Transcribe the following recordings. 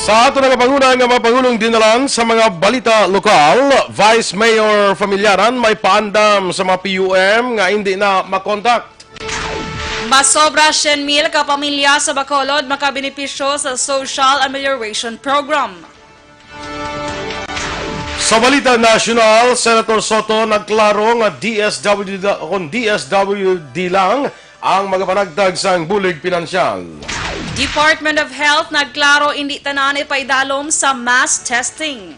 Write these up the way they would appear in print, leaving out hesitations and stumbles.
Sa ato nagapanguna nga mapangulong dinalan sa mga balita lokal, Vice Mayor Familiaran may paandam sa mga PUM nga hindi na makontak. Masobra 100,000 ka pamilya sa Bacolod makabenepisyo sa Social Amelioration Program. Sa balita national, Senator Soto nagklaro nga DSWD lang ang magapanagtag sang bulig pinansyal. Department of Health nagklaro hindi tanan ipaidalom sa mass testing.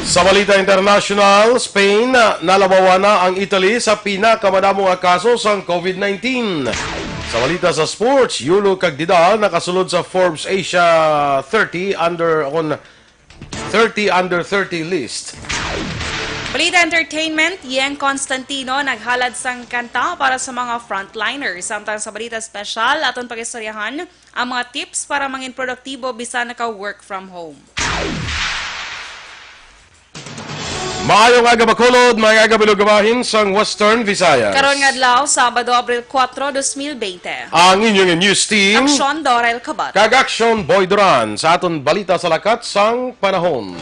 Sa balita international, Spain nalabawa na ang Italy sa pinakamadamong kaso sa COVID-19. Sa balita sa sports, Yulo Cagdidal nakasulod sa Forbes Asia 30 under 30 list. Balita Entertainment, Yeng Constantino naghalad sang kanta para sa mga frontliners. Samtang sa balita special, aton pagistoryahan ang mga tips para mangin produktibo bisan naka-work from home. Maayong aga Bacolod, mga aga Bilugabahin sang Western Visayas. Karon nga adlaw, Sabado, Abril 4, 2020. Ang inyong news team, Aksyon, Dorel, Cabatu. kag Aksyon Boy Duran sa aton balita sa lakat sang panahon.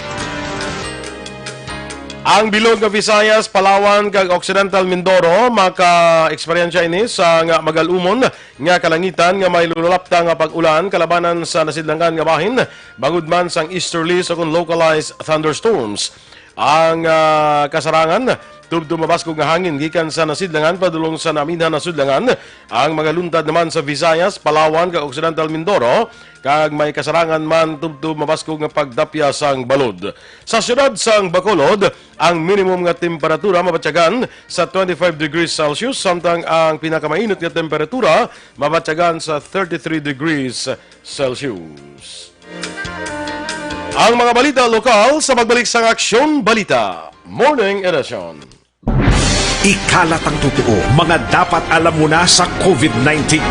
Ang bilog nga Visayas, Palawan kag Occidental Mindoro maka-eksperyensya ini sa nga magalumon nga kalangitan nga may lulapta nga pag-ulan kalabanan sa nasidlangan nga bahin bangod man sang easterly sa localized thunderstorms. Ang kasarangan tubto mabaskog nga hangin gikan sa nasidlangan padulong sa naminhan na sudlangan. Ang mga luntad naman sa Visayas, Palawan kag Occidental Mindoro kag may kasarangan man tubto mabaskog nga pagdapya sang balod. Sa siyudad sang Bacolod, ang minimum nga temperatura mabatyagan sa 25 degrees Celsius samtang ang pinakamainit nga temperatura mabatyagan sa 33 degrees Celsius. Ang mga balita lokal sa pagbalik sa Aksyon Balita Morning Edition. Ikalat ang totoo, mga dapat alam mo na sa COVID-19.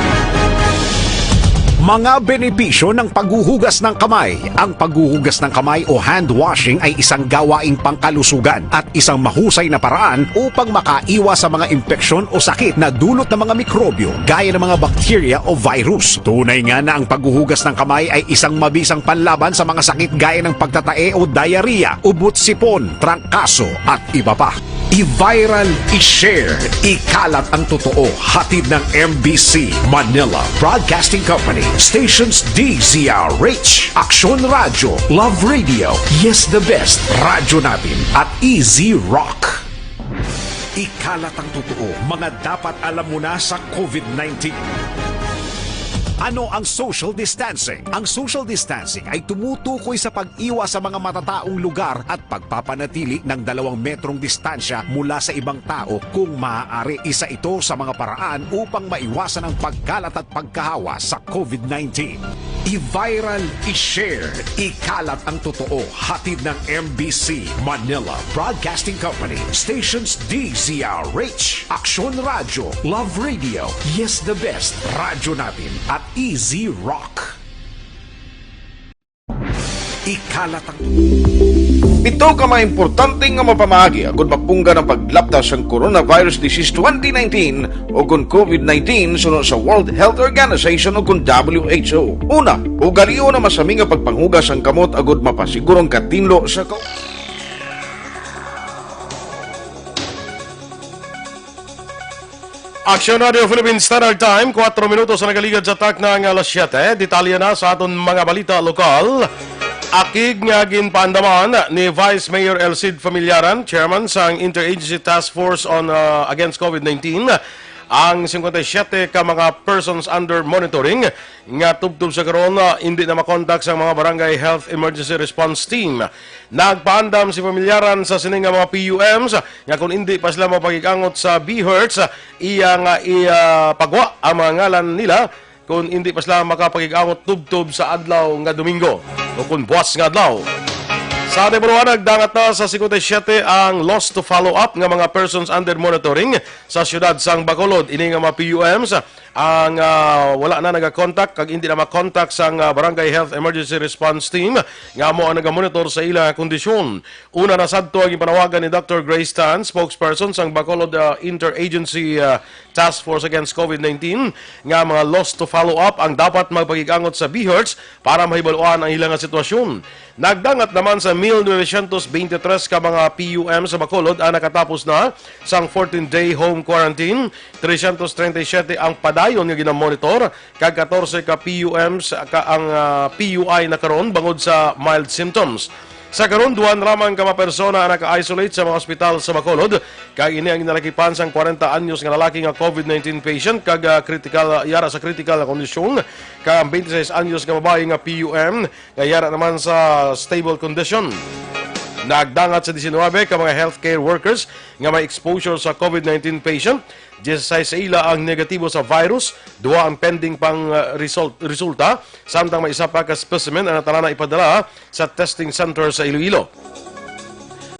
Mga benepisyo ng paghuhugas ng kamay. Ang paghuhugas ng kamay o hand washing ay isang gawaing pangkalusugan at isang mahusay na paraan upang makaiwas sa mga impeksyon o sakit na dulot ng mga mikrobyo gaya ng mga bakterya o virus. Tunay nga na ang paghuhugas ng kamay ay isang mabisang panlaban sa mga sakit gaya ng pagtatae o diarrhea, ubot-sipon, trangkaso at iba pa. I-viral, i-share, ikalat ang totoo. Hatid ng MBC Manila Broadcasting Company, stations DZRH, Aksyon Radio, Love Radio, Yes the Best, Radyo Natin at Easy Rock. Ikalat ang totoo, mga dapat alam mo na sa COVID-19. Ano ang social distancing? Ang social distancing ay tumutukoy sa pag-iwas sa mga matataong lugar at pagpapanatili ng 2 metrong distansya mula sa ibang tao kung maaari. Isa ito sa mga paraan upang maiwasan ang pagkalat at pagkahawa sa COVID-19. I-viral, i-share, ikalat ang totoo. Hatid ng MBC Manila Broadcasting Company, stations DZRH, Aksyon Radio, Love Radio, Yes the Best, Radyo Natin at Easy Rock. Ikalat ang Ito ka mga importante nga mapamagi agud mapungga ng paglapta sa Coronavirus Disease 2019 o kung COVID-19 sunod sa World Health Organization o kung WHO. Una, ugaliyo na masami nga pagpanghugas ang kamot agud mapasigurong katinlo sa Aksyon Radio Philippine Standard Time, 4 minutos na nagaligad sa tak ng alas 7. Detalye na sa aton mga balita lokal. Akig nga ginpaandaman ni Vice Mayor Elcid Familiaran, Chairman sang Interagency Task Force on against COVID-19, ang 57 ka mga persons under monitoring nga tubtub sa karon hindi na makontak sa mga barangay health emergency response team. Nagpaandam si Familiaran sa sining mga PUMs nga kung hindi pa sila mapagigangot sa BHERTS iya nga pagwa ang mga ngalan nila kung hindi pa sila makapagigangot tubtub sa adlaw nga Domingo o kung buwas nga adlaw. Sa Deburuan, nagdangat na sa 57 ang lost to follow up nga mga persons under monitoring sa siyudad sang Bacolod. Ini nga mga PUMs ang wala na nagakontak kag hindi na makontak sa Barangay Health Emergency Response Team nga mo ang nagamonitor sa ila kondisyon. Una na sadto ang ipanawagan ni Dr. Grace Tan, spokesperson sang Bacolod Interagency Task Force Against COVID-19 nga mga lost to follow up ang dapat magpagigangot sa BHERTS para mahibaluan ang ilang sitwasyon. Nagdangat naman sa 1,923 ka mga PUM sa Bacolod ang nakatapos na sang 14-day home quarantine. 337 ang padayon nga ginamonitor kag 14 ka PUMs ang PUI na karon bangod sa mild symptoms. Sa karon duwan ramang ka mga persona ang naka-isolate sa mga ospital sa Bacolod kag ini ang ginalakipan sang 40 anyos nga lalaki nga COVID-19 patient kag yara sa critical na kondisyon kag ang 26 anyos nga babae nga PUM nga yara naman sa stable condition. Nagdangat sa 19 ka mga healthcare workers nga may exposure sa COVID-19 patient. 16 sa ila ang negatibo sa virus, 2 ang pending pang resulta, samtang may isa pa ka specimen ang natala na ipadala sa testing center sa Iloilo.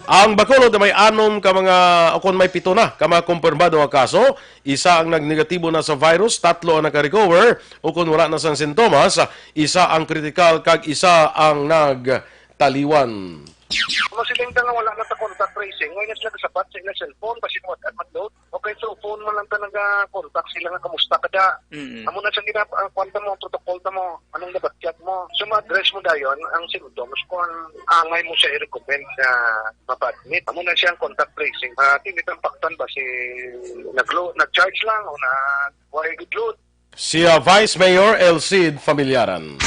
Ang Bacolod may 6 ka mga, o kung may 7 na ka mga kumpirmado nga kaso, isa ang nagnegatibo na sa virus, 3 ang naka-recover, o kung wala na sa sintomas, isa ang critical kag isa ang nagtaliwan. Kung siling na wala na sa contact tracing, ngayon sila kasapat sa ilang cellphone, kasi mag-load. Okay, so phone mo lang talaga contact sila nga kamusta ka da. Amo na sa kwanta mo, protocol na mo, anong nabatyat mo. So ma-address mo dayon ang symptoms kung angay mo siya i-recommend na mapa-admit. Amo na siya ang contact tracing. Tinitang paktan ba si nag-charge lang o nag-load. Si Vice Mayor Elcid Familiaran.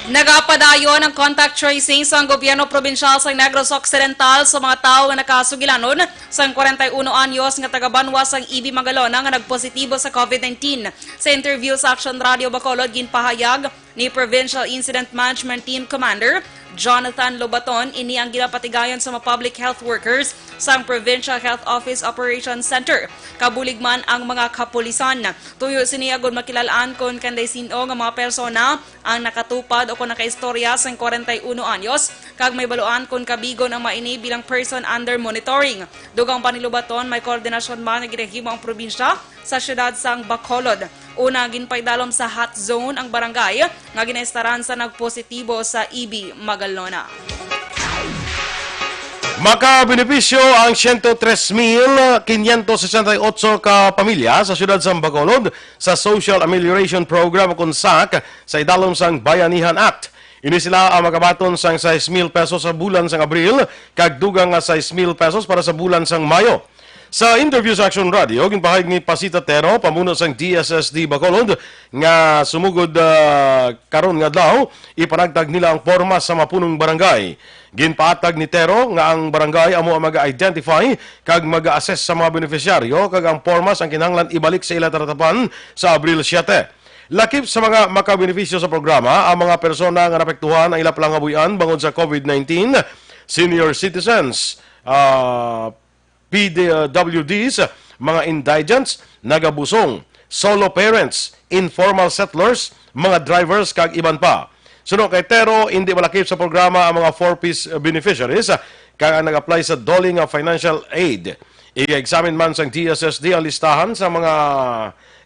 Nagapadayon ang contact tracing sa gobyerno probinsyal sa Negros Occidental sa mga tao nga nakasugilanon sa 41 anyos nga taga-Banwa sang Ibi Magalona nga nagpositibo sa COVID-19. Sa interview sa Aksyon Radio Bacolod, ginpahayag ni Provincial Incident Management Team Commander Jonathan Lobaton ini ang ginapatigayon sa mga public health workers sa Provincial Health Office Operations Center. Kabulig man ang mga kapulisan. Tuyo siniya gud makilalaan kon kanday sino nga mga persona ang nakatupad o kung nakaistorya sa 41 anyos kag may baluan kon kabigon ang maini bilang person under monitoring. Dugang pa ni Lobaton may koordinasyon man nga ginahimo ang probinsya sa syudad sang Bacolod. Una ginpaydalom sa hot zone ang barangay nga ginaistaran sa nagpositibo sa Ibi Magalona. Makabenepisyo ang 103,568 ka pamilya sa siyudad sa Bacolod sa Social Amelioration Program o SAC sa idalom sang Bayanihan Act. Ini sila ang makabaton sang 6,000 pesos sa bulan sang Abril kag dugang nga 6,000 pesos para sa bulan sang Mayo. Sa interview sa Aksyon Radio, ginpahayag ni Pasita Tero, pamuno sang DSSD Bacolod, nga sumugod karon nga daw, ipanagtag nila ang porma sa mapunong barangay. Ginpaatag ni Tero nga ang barangay amo ang mag-identify kag mag-assess sa mga beneficiaryo kag ang pormas ang kinahanglan ibalik sa ila taratapan sa Abril 7. Lakip sa mga makabenepisyo sa programa, ang mga persona nga napektuhan ang ila palangabuyan bangod sa COVID-19, senior citizens, PWDs, mga indigents, nagabusong, solo parents, informal settlers, mga drivers kag iban pa. Sunod kay Tero, hindi malakip sa programa ang mga 4-piece beneficiaries kag ang nag-apply sa doling financial aid. I-examine man sa DSSD ang listahan sa mga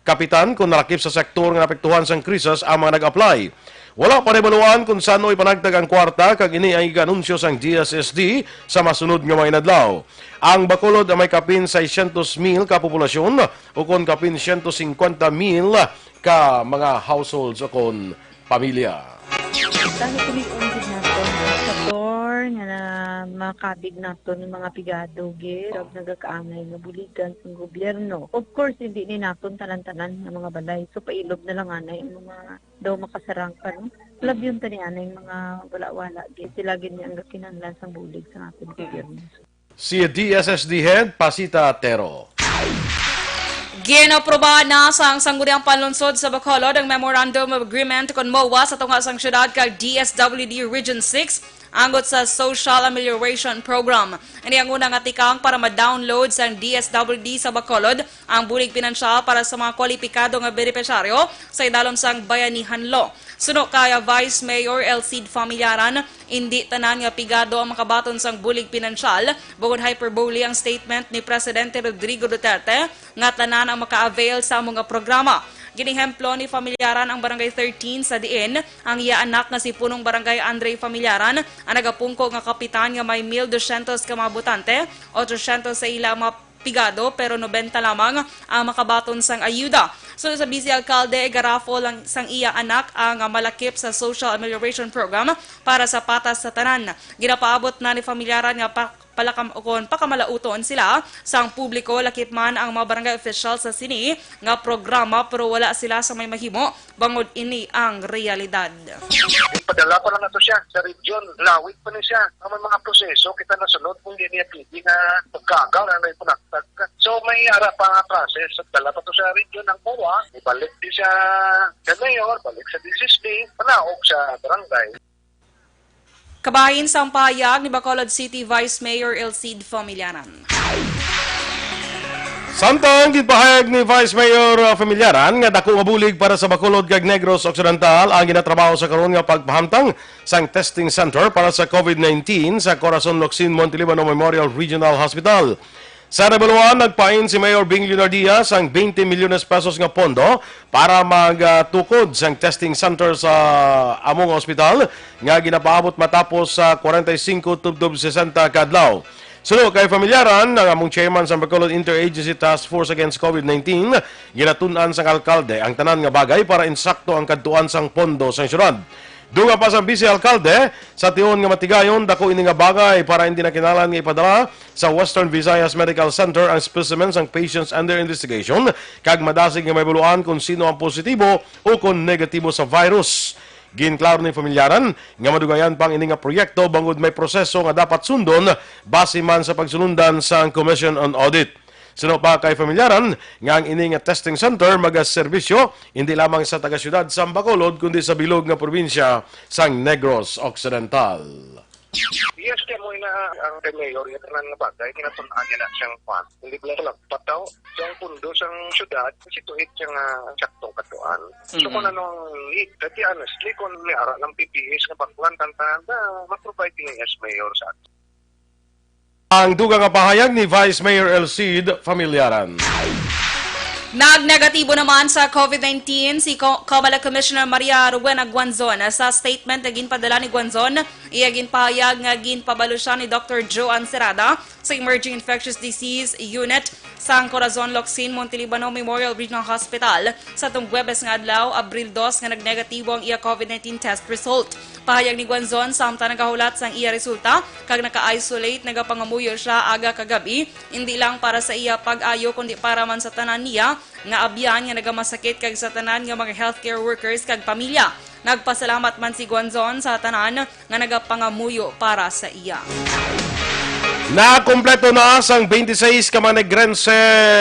kapitan kung nalakip sa sektor nga napektuhan sa krisis ang mga nag-apply. Wala pa rebaluan kung saan ipanagtag ang kwarta kag ini ay anunsyo sang DSSD sa masunod nga mga inadlaw. Ang Bacolod ay may kapin 600,000 ka populasyon o kon kapin 150,000 ka mga households o kon pamilya. Dahil tumiundin nato sa door nga na makabig nato ng mga pigado gid og nagakaangay nga buligan sa gobyerno. Of course hindi ni naton tanan-tanan nga mga balay, so pailob na lang anay ang mga daw makasarang pa no. Labyon tani anay mga wala-wala gid sila gid ang kinahanglan sang bulig sa ating gobyerno. Si DSSD Head Pasita Tero. Ginaprobahan na sa sangguniang panlunsod sa Bacolod ang Memorandum of Agreement kon MOA sa tunga sang syudad kag DSWD Region 6 anggot sa Social Amelioration Program. Ini ang unang atikang para ma-download sa DSWD sa Bacolod ang bulig pinansyal para sa mga kwalipikado nga benepisyaryo sa idalom sang bayanihan law. Suno kaya Vice Mayor Elcid Familyaran, hindi tanan nga pigado ang makabaton sang bulig pinansyal, bukod hyperbole ang statement ni Presidente Rodrigo Duterte nga tanan ang maka-avail sa mga programa. Ginihemplo ni Familyaran ang Barangay 13 sa diin, ang iya anak nga si punong Barangay Andre Familyaran, ang nagapungko nga kapitan nga may 1,200 ka mga botante, 800 sa ila mga pigado pero 90 lamang ang makabaton sang ayuda. So sa Vice Alcalde, garafo lang sang iya anak ang malakip sa Social Amelioration Program para sa patas sa tanan. Ginapaabot na ni Familyaran nga pakamalauton sila sang publiko lakip man ang mga barangay officials sa sini nga programa pero wala sila sa may mahimo bangod ini ang realidad. Padala pa lang na to siya sa region. Lawit pa na siya. Ang mga proseso, kita nasunod kung hindi niya pili na pagkagaw na may punaktag ka. So may ara pa nga process. Dala pa to sa region ng MOA. Ibalik di sa mayor, balik sa DCSD, panaog sa barangay. Kabahin sa pahayag ni Bacolod City Vice Mayor Elcid Familyaran. Samtang gipahayag ni Vice Mayor Familyaran nga dako nga bulig para sa Bacolod kag Negros Occidental ang ginatrabaho sa karon nga pagpahamtang sang testing center para sa COVID-19 sa Corazon Locsin Montelibano Memorial Regional Hospital. Sa rebaluan, nagpain si Mayor Bing Leonardia sang 20 milyones pesos nga pondo para magtukod sang testing center sa among ospital nga ginapaabot matapos sa 45 tubdob 60 kadlaw. Suno kay Familyaran, ang among chairman sa Bacolod Interagency Task Force Against COVID-19, ginatun-an sang alkalde ang tanan nga bagay para insakto ang kadtuan sang pondo sa syudad. Dunga pa sa Vice Alcalde, sa tiyon nga matigayon, dako ini nga bagay para hindi na kinalan nga ipadala sa Western Visayas Medical Center ang specimens ang patients under investigation, kag madasig nga may buluan kung sino ang positibo o kung negatibo sa virus. Ginklaro ni Familyaran nga madugayan pang ini nga proyekto bangod may proseso nga dapat sundon base man sa pagsunundan sa Commission on Audit. Suno pa kay Familyaran nga ang ini nga testing center magaserbisyo hindi lamang sa taga-syudad sa Bacolod kundi sa bilog nga probinsya sang Negros Occidental. Yes, kaya mo na ang mayor, yung tanan nga bagay, kinatunan niya na siyang pan. Hindi ko lang pataw, siyang pundo siyang syudad, situit siyang saktong katuan. So kung anong need, kasi honestly, kung may ara ng PPS na pagkuhan, tantanan na mag-provide niya as mayor sa atin. Ang dugang nga pahayag ni Vice Mayor Elcid Familyaran. Nagnegatibo naman sa COVID-19 si Kamala Commissioner Maria Rowena Guanzon. Sa statement na ginpadala ni Guanzon, iya ginpahayag nga ginpabalo siya ni Dr. Joan Serrada sa Emerging Infectious Disease Unit sa Corazon Locsin Montelibano Memorial Regional Hospital sa itong Huwebes nga adlaw, Abril 2 nga nagnegatibo ang iya COVID-19 test result. Pahayag ni Guanzon, samta nagahulat sang iya resulta, kag naka-isolate, nagapangamuyo siya aga kagabi, hindi lang para sa iya pag-ayo, kundi para man sa tanan niya, nga abyan nga nagamasakit kag sa tanan nga mga healthcare workers kag pamilya. Nagpasalamat man si Guanzon sa tanan nga nagapangamuyo para sa iya. Nakumpleto na sang 26 ka mga negrense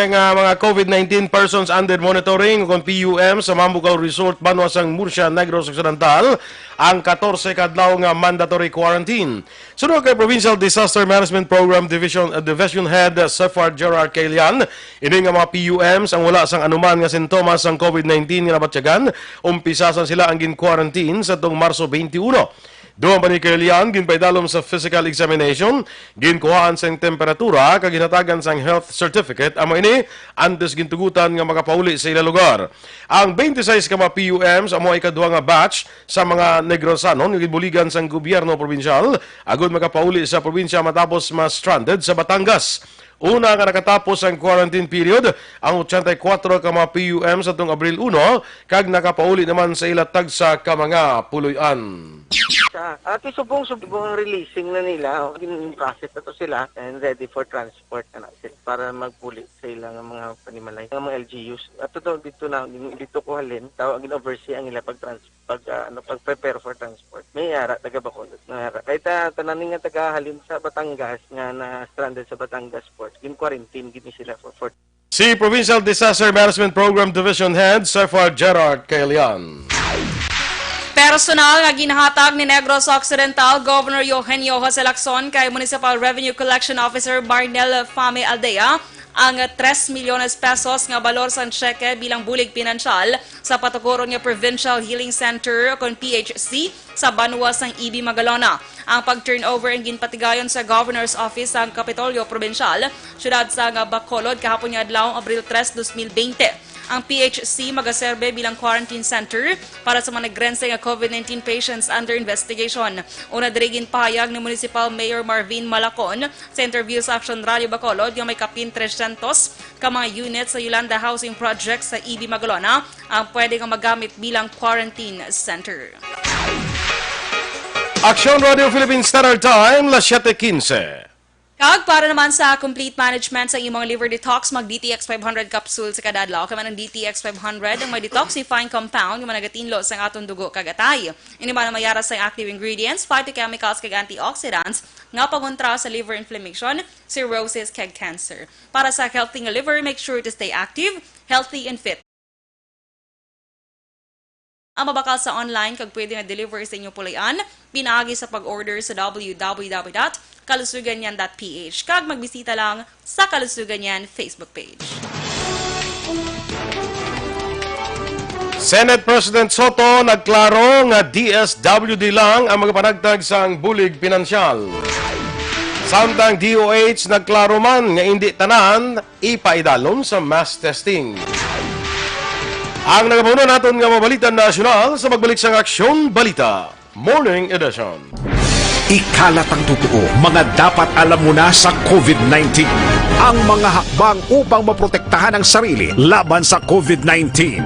nga mga COVID-19 persons under monitoring kung PUM sa Mambukaw Resort Banwa sang Murcia, Negros Occidental ang 14 kadlaw nga mandatory quarantine. Sunod kay Provincial Disaster Management Program Division Head Sefard Gerard Kailian, ini nga mga PUMs ang wala sang anuman nga sintomas sang COVID-19 nga nabatyagan, umpisasan sila ang gin-quarantine sa tong Marso 21. Doon pa ni Kailian, ginpaidalom sa physical examination, ginkuhaan sang temperatura, kag ginatagan sang health certificate, amo ini, antes gintugutan nga makapauli sa ila lugar. Ang 26 ka mga PUMs, amo ikaduha nga batch sa mga Negrosanon, yung gibuligan sang gobyerno probinsyal, agud makapauli sa probinsya matapos ma-stranded sa Batangas. Una nga nakatapos ang quarantine period, ang 84 ka mga PUM sa itong Abril 1, kag nakapauli naman sa ilatag sa ka mga puluyan. At subong releasing na nila, in process na to sila and ready for transport na sila para magpuli sa ilang mga panimalay, mga LGUs. At dito ko halin, tawag in-oversee ang ila pag-prepare for transport. May yara, taga Bacolod. Kahit tananing nga taga halin sa Batangas, nga na stranded sa Batangas Port, in-quarantine, gini sila for Si Provincial Disaster Management Program Division Head, Sefard Gerard Kailian. Personal nga ginahatag ni Negros Occidental Governor Eugenio Jose Lacson kay Municipal Revenue Collection Officer Barnel Fame Aldea ang 3 milyones pesos nga balor sa tseke bilang bulig pinansyal sa patukuron nga Provincial Healing Center o PHC sa Banwa sang Ibi Magalona. Ang pag-turnover ang ginpatigayon sa Governor's Office sa Kapitolyo Provincial, syudad sa Bacolod kahapon nga adlaw Abril 3, 2020. Ang PHC magaserbe bilang quarantine center para sa mga nagrense nga COVID-19 patients under investigation. Una dirigin pahayag ni Municipal Mayor Marvin Malacon sa interview sa Aksyon Radio Bacolod yung may kapin 300 ka mga units sa Yolanda Housing Project sa Ibi Magalona ang pwede nga magamit bilang quarantine center. Aksyon Radio Philippine Standard Time, las 7:15. Kag para naman sa complete management sa imong liver detox, mag DTX 500 capsules sa kada adlaw. Kaya man ang DTX 500 ang may detoxifying compound yung managatinlo sa atong dugo kagatay. Ini man mayara sa active ingredients, phytochemicals kag antioxidants nga pangontra sa liver inflammation, cirrhosis kag cancer. Para sa healthy nga liver, make sure to stay active, healthy and fit. Ang mabakal sa online kag pwede nga deliver sa inyo pulayan, pinaagi sa pag-order sa www.kalusuganyan.ph kag magbisita lang sa Kalusuganyan Facebook page. Senate President Soto nagklaro nga DSWD lang ang mga panagtag sang bulig pinansyal. Samtang DOH nagklaro man nga hindi tanan ipaidalom sa mass testing. Ang nagapuno natin nga mabalitan nasyonal sa magbalik sang Aksyon Balita Morning Edition. Ikalat ang totoo, mga dapat alam mo na sa COVID-19. Ang mga hakbang upang maprotektahan ang sarili laban sa COVID-19.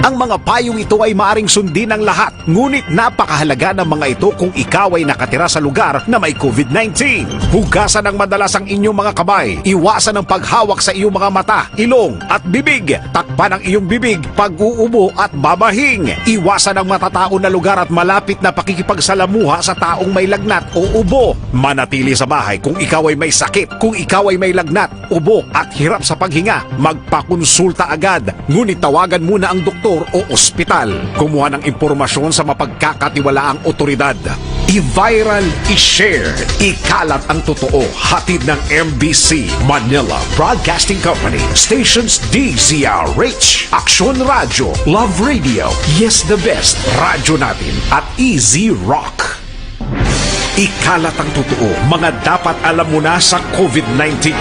Ang mga payong ito ay maaring sundin ng lahat, ngunit napakahalaga ng mga ito kung ikaw ay nakatira sa lugar na may COVID-19. Hugasan ng madalas ang inyong mga kamay, iwasan ang paghawak sa iyong mga mata, ilong at bibig, takpan ang iyong bibig pag-uubo at babahing, iwasan ang matatao na lugar at malapit na pakikipagsalamuha sa taong may lagnat o ubo. Manatili sa bahay kung ikaw ay may sakit, kung ikaw ay may lagnat, ubo at hirap sa paghinga, magpakonsulta agad, ngunit tawagan muna ang doktor o ospital. Kumuha ng impormasyon sa mapagkakatiwalaang otoridad. I-viral, i-share, ikalat ang totoo. Hatid ng MBC Manila Broadcasting Company, stations DZRH, Aksyon Radio, Love Radio, Yes the Best, Radyo Natin at Easy Rock. Ikalat ang totoo, mga dapat alam mo na sa COVID-19.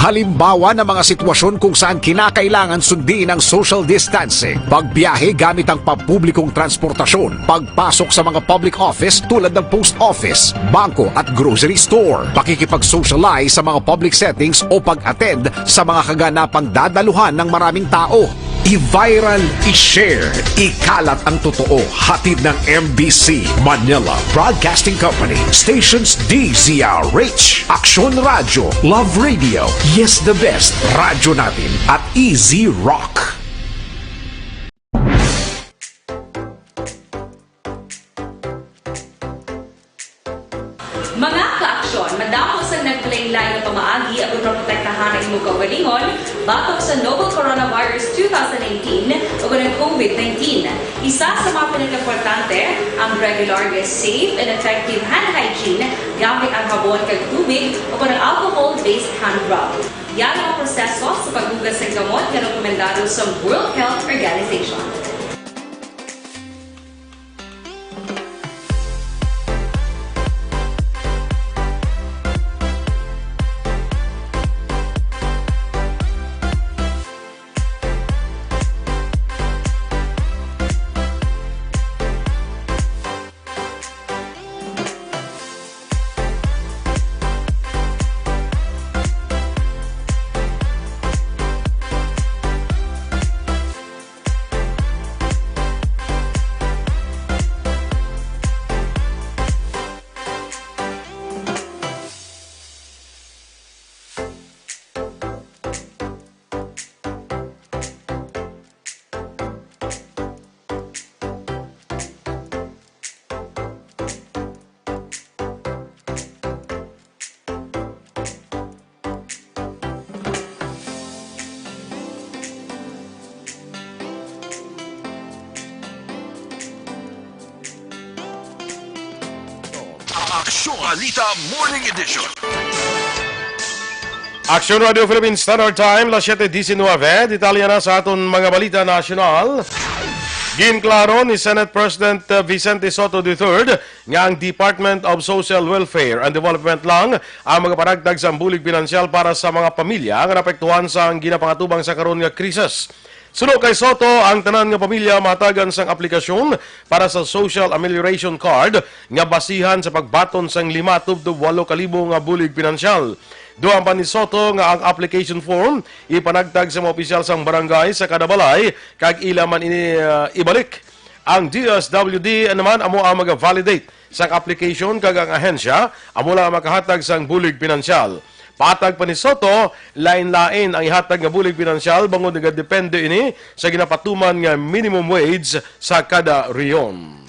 Halimbawa ng mga sitwasyon kung saan kinakailangan sundin ang social distancing, pagbiyahe gamit ang pampublikong transportasyon, pagpasok sa mga public office tulad ng post office, bangko at grocery store, pakikipag-socialize sa mga public settings o pag-attend sa mga kaganapang dadaluhan ng maraming tao. I-viral, i-share, ikalat ang totoo. Hatid ng MBC Manila Broadcasting Company, stations DZRH, Aksyon Radio, Love Radio, Yes the Best, Radyo Natin at Easy Rock. Mga ka-aksyon, madamos ang naglaylay na pamaagi at protektahan ang imong kaugalingon batok sa novel coronavirus 2018 o ng COVID-19. Isa sa mga pinaka-importante ang regular, safe, and effective hand hygiene gamit ang habon kag tubig o ng alcohol-based hand rub. Yan ang proseso sa paghugas ng gamot na rekomendado sa World Health Organization. Aksyon Balita Morning Edition. Aksyon Radio Philippines Standard Time, las 7:19. Detalya na sa aton mga balita nasyonal. Ginklaro ni Senate President Vicente Soto III nga ang Department of Social Welfare and Development lang ang magaparagdag sa bulig pinansyal para sa mga pamilya nga napektuhan sa ginapangatubang sa karon nga krisis. Sunod kay Soto, ang tanan nga pamilya matagan sang aplikasyon para sa Social Amelioration Card nga basihan sa pagbaton sang 5 tubtob 8,000 nga bulig pinansyal. Duan pa ni Soto nga ang application form ipanagtag sa mga opisyal sang barangay sa kada balay kag ila man ini ibalik. Ang DSWD naman amo ang mag-validate sang application kag ang ahensya amo lang makahatag sang bulig pinansyal. Patag pa ni Soto, lain-lain ang ihatag nga bulig pinansyal bangod nagadepende ini sa ginapatuman nga minimum wage sa kada reyon.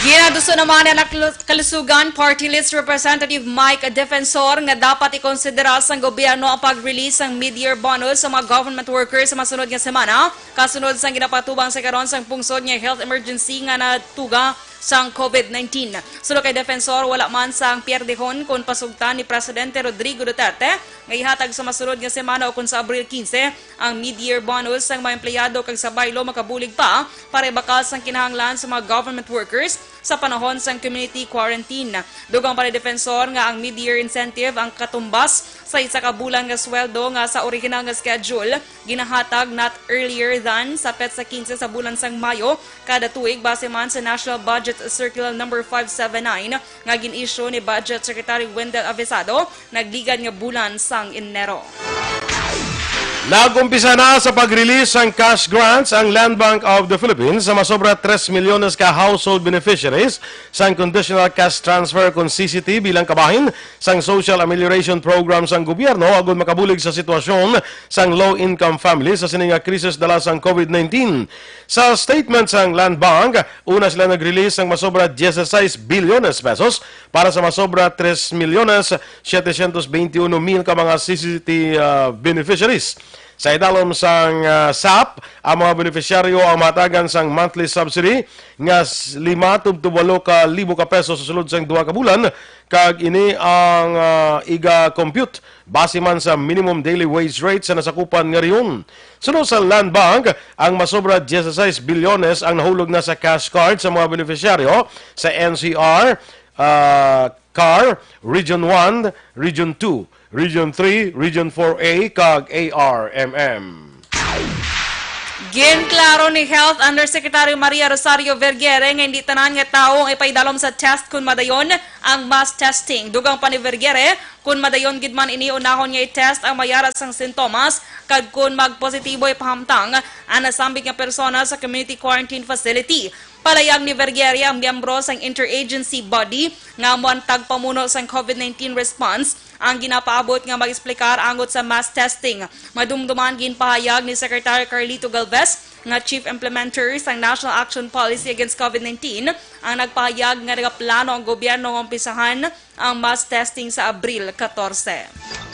Ginaduso naman na kalusugan Party List Representative Mike Defensor nga dapat ikonsidera sa gobyerno ang pag-release ng mid-year bonus sa mga government workers sa masunod nga semana kasunod sa ginapatubang sa karon sang pungsod nga health emergency nga natuga sang COVID-19. Sunod kay Defensor, wala man sang pierdehon kung pasugtan ni Presidente Rodrigo Duterte nga ihatag sa masunod nga semana o kung sa Abril 15 ang mid-year bonus sang mga empleyado kag sa baylo makabulig pa para ibakal sang kinahanglan sa mga government workers sa panahon sang community quarantine. Dugang pa ni Defensor nga ang mid-year incentive ang katumbas sa isa ka bulan nga sweldo nga sa original nga schedule ginahatag not earlier than sa petsa 15 sa bulan sang Mayo kada tuig base man sa National Budget Circular number 579 nga gin-issue ni Budget Secretary Wendell Avisado nagligad nga bulan sang Enero. Nagumpisa na sa pag-release ng cash grants ang Land Bank of the Philippines sa masobra 3 milyones ka household beneficiaries sa Conditional Cash Transfer kon CCT bilang kabahin sang Social Amelioration Program sang gobyerno agud makabulig sa sitwasyon sang low-income families sa sininga krisis dala sang COVID-19. Sa statement sang Land Bank, una sila nag-release ng masobra 16 bilyones pesos para sa masobra 3 milyones 721 mil ka mga CCT beneficiaries. Sa idalom sang SAP, ang mga beneficiaryo ang matagan sang monthly subsidy nga 5 tub 8 ka pesos sa sulod sang 2 ka bulan kag ini ang iga-compute base man sa minimum daily wage rate sa nasakupan nga riyon. Sunod sa Land Bank, ang masobra 16 bilyones ang nahulog na sa cash card sa mga beneficiaryo sa NCR, CAR, Region 1, Region 2, Region 3, Region 4A, kag ARMM. Ginklaro ni Health Undersecretary Maria Rosario Vergere nga hindi tanan nga tawo ang ipaidalom sa test kun madayon ang mass testing. Dugang pa ni Vergere, kun madayon gid man ini unahon nga i-test ang mayaras sang sintomas kag kun magpositibo ipahamtang ang nasambit nga persona sa community quarantine facility. Palayag ni Vergere ang miyembro sang interagency body nga muantag pamuno sang COVID-19 response ang ginapaabot nga mag-explicar angot sa mass testing. Madumduman ginpahayag ni Secretary Carlito Galvez nga Chief Implementer sang National Action Policy Against COVID-19 ang nagpahayag nga nagaplano ang gobyerno ng umpisahan ang mass testing sa Abril 14.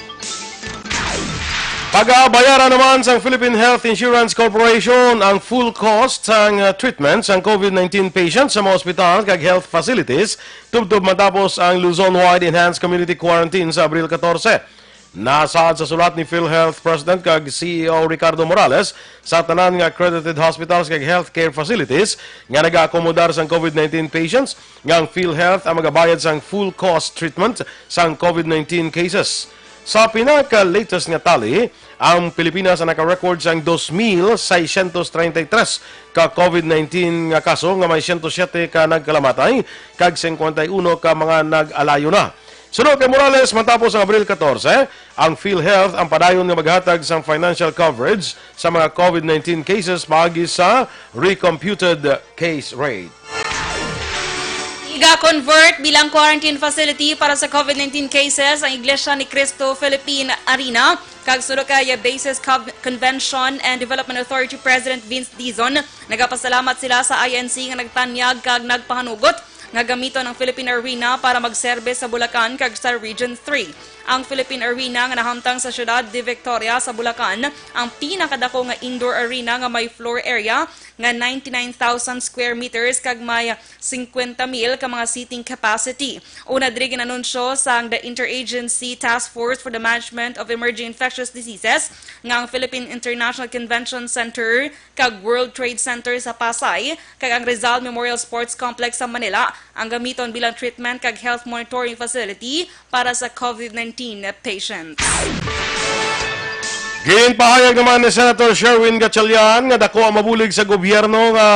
Pag-aabayaran naman sa Philippine Health Insurance Corporation ang full cost sang treatment sang COVID-19 patients sa mga ospital kag health facilities tubtob matapos ang Luzon-wide Enhanced Community Quarantine sa Abril 14. Nasaad sa sulat ni PhilHealth President kag CEO Ricardo Morales sa tanan nga accredited hospitals kag healthcare facilities nga nag-aakomodar sang COVID-19 patients nga ang PhilHealth ang magabayad sang full cost treatment sang COVID-19 cases. Sa pinaka-latest nga tali, ang Pilipinas ang naka-record sang 2,633 ka COVID-19 nga kaso nga may 107 ka nagkalamatay kag 51 ka mga nag-alayo na. Sunod kay Morales, matapos ang Abril 14, ang PhilHealth ang padayon nga maghatag sang financial coverage sa mga COVID-19 cases paagi sa recomputed case rate. Iga-convert bilang quarantine facility para sa COVID-19 cases ang Iglesia ni Cristo Philippine Arena kag sunod kay Basis Convention and Development Authority President Vince Dizon. Nagapasalamat sila sa INC nga nagtanyag kag nagpahanugot nga gamiton ang Philippine Arena para magserbe sa Bulacan kag sa Region 3. Ang Philippine Arena nga nahamtang sa siyudad de Victoria sa Bulacan ang pinakadako nga indoor arena nga may floor area nga 99,000 square meters kag may 50,000 ka mga seating capacity. Una diri ginanunsyo sang the Interagency Task Force for the Management of Emerging Infectious Diseases nga ang Philippine International Convention Center kag World Trade Center sa Pasay kag ang Rizal Memorial Sports Complex sa Manila ang gamiton bilang treatment kag health monitoring facility para sa COVID-19 patients. Ginpahayag naman ni Senator Sherwin Gatchalian nga dako ang mabulig sa gobyerno nga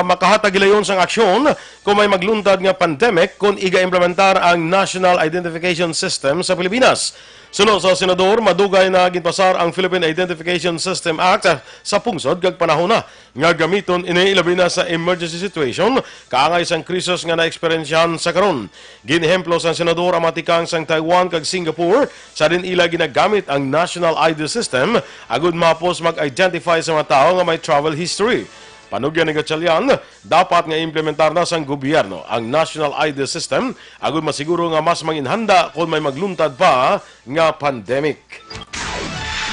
makahatag gilayon sang aksyon kung may magluntad nga pandemic kung iga-implementar ang National Identification System sa Pilipinas. Sunod sa Senador, madugay na ginpasar ang Philippine Identification System Act sa pungsod kag panahon na nga gamiton iniilabi na sa emergency situation kaangay sang krisis nga naeksperyensyahan sa karon. Ginehemplo sa Senador ang matikang sang Taiwan kag Singapore sa din ila ginagamit ang National ID System agud mapos mag-identify sa mga tao nga may travel history. Panugyan ni Gatchalian, dapat nga implementar na sang gobyerno ang National ID System agud masiguro nga mas manginhanda kung may magluntad pa nga pandemic.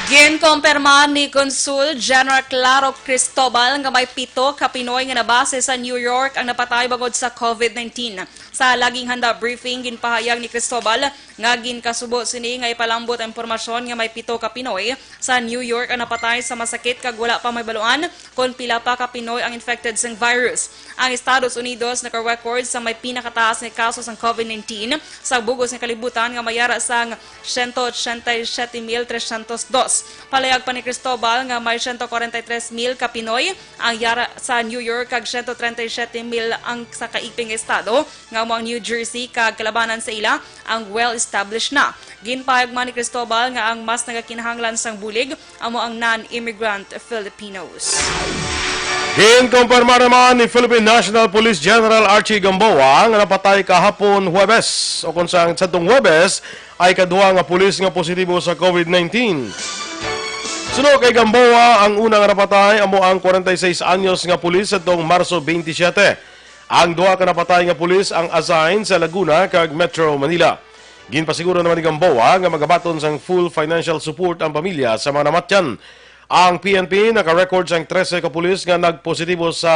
Ginkompirma ni Consul General Claro Cristobal nga may 7 ka Pinoy nga nabase sa New York ang napatay bangod sa COVID-19. Sa laging handa briefing, ginpahayag ni Cristobal nga ginkasubo sini nga ipalambot ang impormasyon nga may 7 ka Pinoy sa New York ang napatay sa masakit kag wala pa may baluan kung pila pa ka Pinoy ang infected sa virus. Ang Estados Unidos naka-record sa may pinakataas nga kaso sa COVID-19 sa bugos nga kalibutan nga mayara sa 187,302. Palayag pa ni Cristobal nga may 143,000 ka Pinoy ang yara sa New York kag 137,000 ang sa kaigping estado nga mo ang New Jersey kag kalabanan sa ila ang well-established na. Ginpahayag man ni Cristobal nga ang mas nagakinahanglan sang bulig amo ang non-immigrant Filipinos. Ginkumpirma naman ni Philippine National Police General Archie Gamboa nga napatay kahapon Huwebes o kung saan sadtong Huwebes ay kaduha nga pulis nga positibo sa COVID-19. Sunod kay Gamboa, ang unang napatay amo ang 46 anyos nga pulis sadtong Marso 27. Ang duha ka napatay nga pulis ang assign sa Laguna kag Metro Manila. Ginpasiguro naman ni Gamboa nga magabaton sang full financial support ang pamilya sa mga namatyan. Ang PNP naka-record sang 13 ka pulis nga nagpositibo sa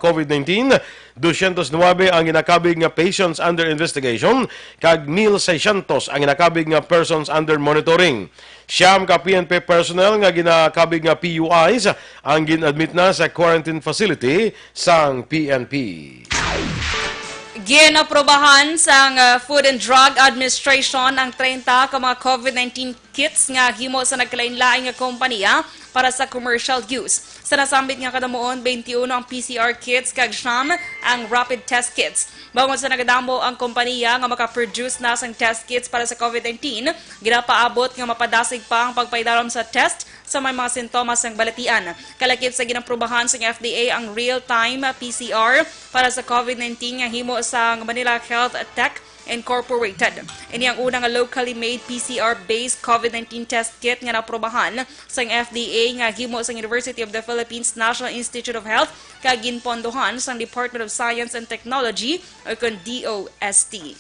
COVID-19, 209 ang ginakabig nga patients under investigation, kag 1,600 ang ginakabig nga persons under monitoring. Siyam ka PNP personnel nga ginakabig nga PUIs ang ginadmit na sa quarantine facility sang PNP. Ginaprobahan sang Food and Drug Administration ang 30 ka mga COVID-19 kits nga himo sa nagkalain-laing nga kompanya para sa commercial use. Sa nasambit nga kadamuon, 21 ang PCR kits kag 9 ang rapid test kits. Bangon sa nagadambo ang kompanya nga makaproduce na sang test kits para sa COVID-19, ginapaabot nga mapadasig pa ang pagpaidarom sa test sa may mga sintomas ng balatian. Kalakip sa ginaprubahan sa FDA ang real-time PCR para sa COVID-19 nga himo sa Manila Health Tech Incorporated. Ini ang unang locally made PCR-based COVID-19 test kit nga naprobahan sa FDA nga himo sa University of the Philippines National Institute of Health kag ginpondohan sa Department of Science and Technology o kun DOST.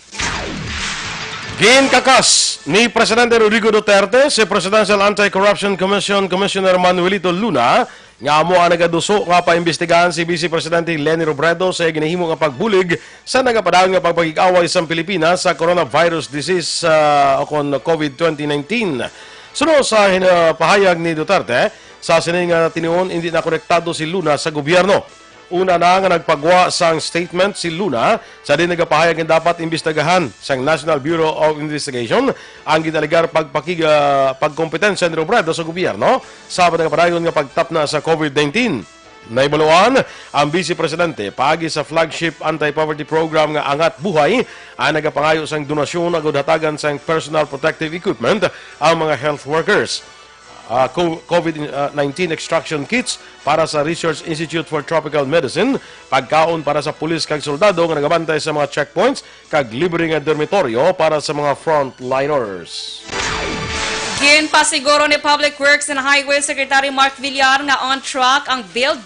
Ginkakas ni Presidente Rodrigo Duterte si Presidential Anti-Corruption Commission Commissioner Manuelito Luna nga amo ang nagaduso nga paimbestigahan si Vice Presidente Leni Robredo sa ginahimo nga pagbulig sa nagapadayon nga pagpakikaway sa Pilipinas sa coronavirus disease o kon COVID-2019. Sunod sa pahayag ni Duterte, sa sining nga tinuon hindi na konektado si Luna sa gobyerno. Una na nga nagpagwa sang statement si Luna sa din nagapahayag nga dapat imbestigahan sang National Bureau of Investigation ang ginaligar pagkompetensya ni Robredo sa gobyerno sa nagapadayon nga pagtap na sa COVID-19. Naibaluan ang Vice Presidente paagi sa flagship anti-poverty program nga Angat Buhay ang nagapangayo sang donasyon agud hatagan sang personal protective equipment ang mga health workers. COVID-19 extraction kits para sa Research Institute for Tropical Medicine, pagkaon para sa pulis kag soldado nga nagabantay sa mga checkpoints, kag libre nga dormitoryo para sa mga frontliners. Ginpasiguro ni Public Works and Highway Secretary Mark Villar nga on track ang Build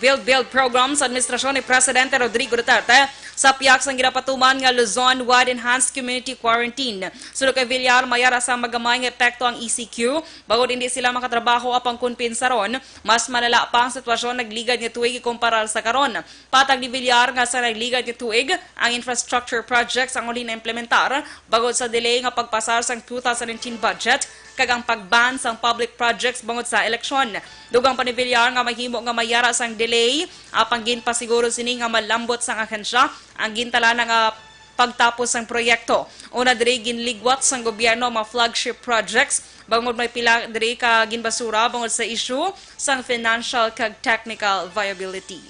program sa administrasyon ni Presidente Rodrigo Duterte Sa piyak sang ginapatuman nga Luzon-wide enhanced community quarantine. Sulod kay Villar, mayara sa magamay nga epekto ang ECQ. Bagod hindi sila makatrabaho apang kunpinsa ron, mas malala pa ang sitwasyon nagligad nga tuig ikumparar sa karon. Patag ni Villar nga sa nagligad nga tuig, ang infrastructure projects ang uli na implementar, bagod sa delay nga pagpasar sang 2019 budget, kag ang pagban sang public projects bangod sa eleksyon. Dugang pa ni Villar nga mahimo nga mayara sang delay, apang ginpasiguro sini nga malambot sang ahensya ang gintala na nga pagtapos sang proyekto. Una diri ginligwat sang gobyerno mga flagship projects, bangod may pila diri ka ginbasura bangod sa issue sang financial kag technical viability.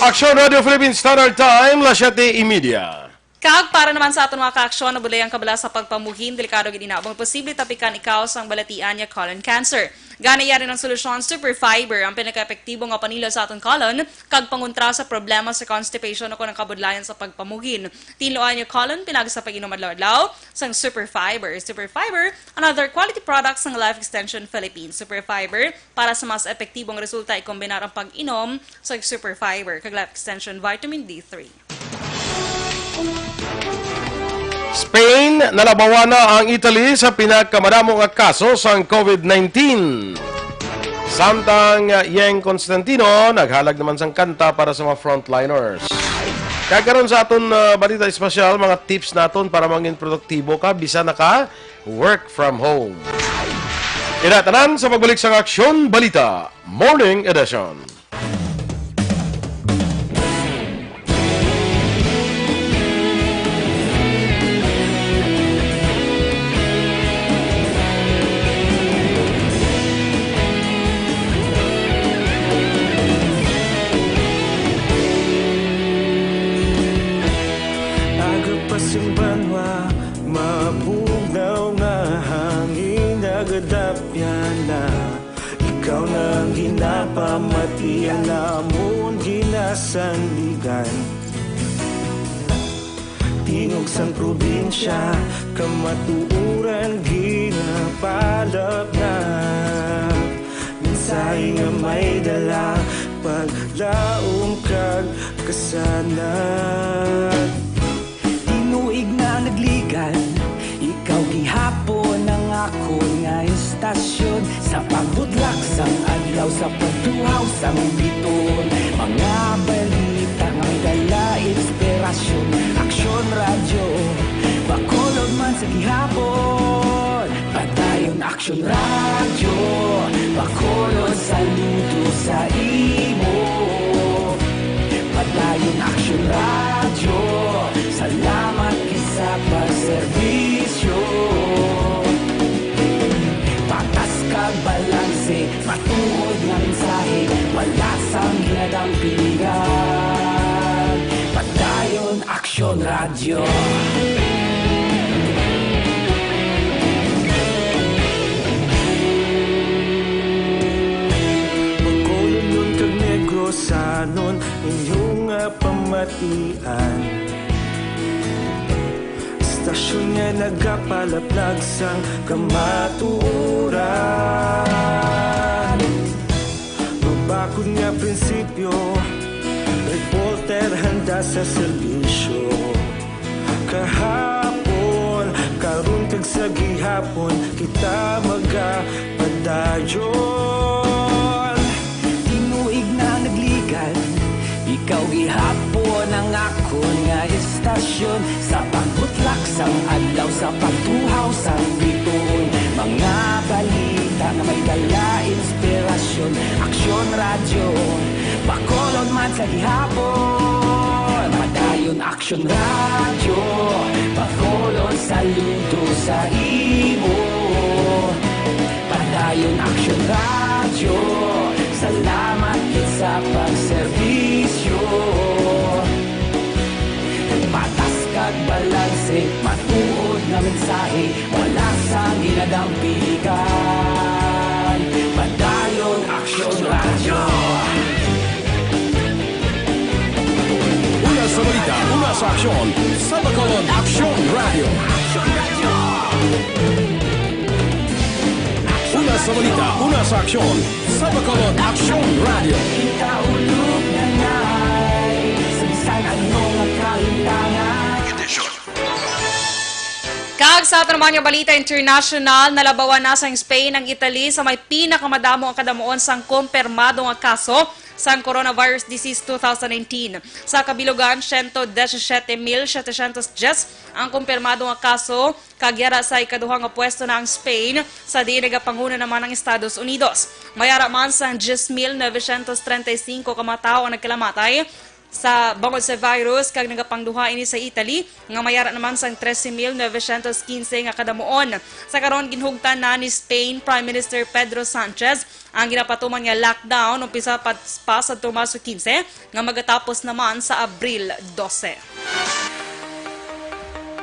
Aksyon Radio Philippines Standard Time, las 7:30. Kag para naman sa aton mga kaaksyon na bulayang kabala sa pagpamuhin, delikado gininaabang posible tapikan ikaw sang balatian niya colon cancer. Gani yari ng solusyon Super Fiber ang pinaka-epektibo nga panilo sa aton colon kag panguntra sa problema sa constipation o ng kabudlayan sa pagpamuhin. Tinloan niya colon pinag sa pag-inom adlaw-adlaw sang Super Fiber. Super Fiber, another quality product ng Life Extension Philippines. Super Fiber para sa mas epektibong resulta ikombinar ang pag-inom sa Super Fiber kag Life Extension Vitamin D3. Spain, nalabawan na ang Italy sa pinakamadamong nga kaso sa COVID-19. Samtang Yeng Constantino, naghalag naman sang kanta para sa mga frontliners. Kagaron sa aton balita espesyal, mga tips naton para maging produktibo ka, bisa na ka, work from home. Inatanan sa pagbalik sa Aksyon Balita, Morning Edition. Simbanwa, mabugnaw nga hangin nagadapyan na. Ikaw na ginapamatian namon ginasandigan. Tingog sang probinsya, kamatuuran ginapalap na. Minsay nga may dala, paglaom kag kasanat. Tuig na nagligan, ikaw gihapon ang ako nga istasyon. Sa pagbudlak sang adlaw, sa pagtuhaw sang biton. Mga balita nga may dala inspirasyon. Aksyon radyo, bakolog man sa gihapon. Padayon Aksyon radyo, bakolog saludo sa imo. Padayon Aksyon radyo, salamat sa pagserbisyo. Patas kag balanse, matuod nga mensahe, wala sang ginadampingan. Padayon Aksyon radyo. Magkulong nun kag negros sanon, inyong pamatian. Stasyon nga nagapalaplag sang kamaturan. Magbakod nga prinsipyo, reporter handa sa serbisyo. Kahapon, karon kag sa gihapon, kita magapadayon. Tinuig na nagligan, ikaw gihapon ang ako nga istasyon. Sa pagbutlak sang adlaw, sa pagtuhaw sang biton. Mga balita na may dala inspirasyon. Aksyon radyo, bakolod man sa gihapon. Padayon Aksyon radyo, bakolod saludo sa imo. Padayon Aksyon radyo, salamat sa pagserbisyo. Patas kag balanse, matuod na mensahe, wala sang ginadampigan. Padayon Aksyon radyo. Una sa balita, una sa aksyon, sa Bacolod Aksyon Radio. Una sa balita, una sa aksyon, sa Bacolod Aksyon Radio. Kita ulog na ngay, sa bisan ano Kag sa ato naman nga balita international, nalabawan na sa Spain ang Italy sa may pinakamadamo ang kadamuon sang kumpirmado nga kaso sa coronavirus disease 2019. Sa kabilugan, 117,710 ang kumpirmado nga kaso, kagyara sa ikaduhang nga pwesto na ang Spain, sa di nagapanguna naman ang Estados Unidos. Mayara man sa 10,935 ka mga tao ang nagkalamatay sa bangod sa virus kag nagapangduha ini sa Italy nga mayara naman sang 13,915 nga kadamuon. Sa karon ginhugtan na ni Spain Prime Minister Pedro Sanchez ang ginapatuman nga lockdown umpisa pa sa Marso 15 nga magatapos naman sa Abril 12.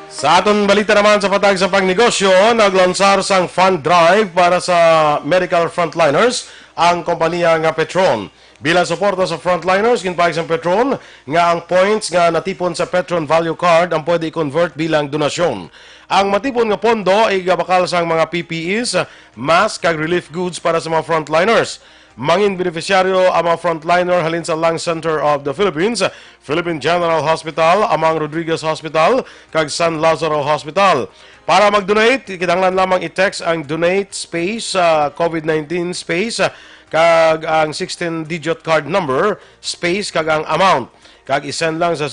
Sa aton balita naman sa patag sa pangnegosyo, naglansar sang fund drive para sa medical frontliners ang kompanya nga Petron. Bilang suporta sa frontliners, ginpahig sa Petron nga ang points nga natipon sa Petron Value Card ang pwede i-convert bilang donasyon. Ang matipon nga pondo ay gabakal sa mga PPEs, mask kag relief goods para sa mga frontliners. Mangin beneficiaryo ang mga frontliner halin sa Lung Center of the Philippines, Philippine General Hospital, Amang Rodriguez Hospital, kag San Lazaro Hospital. Para mag-donate, kinahanglan lamang i-text ang donate space COVID-19 space kag ang 16-digit card number space kag ang amount. Kag isend lang sa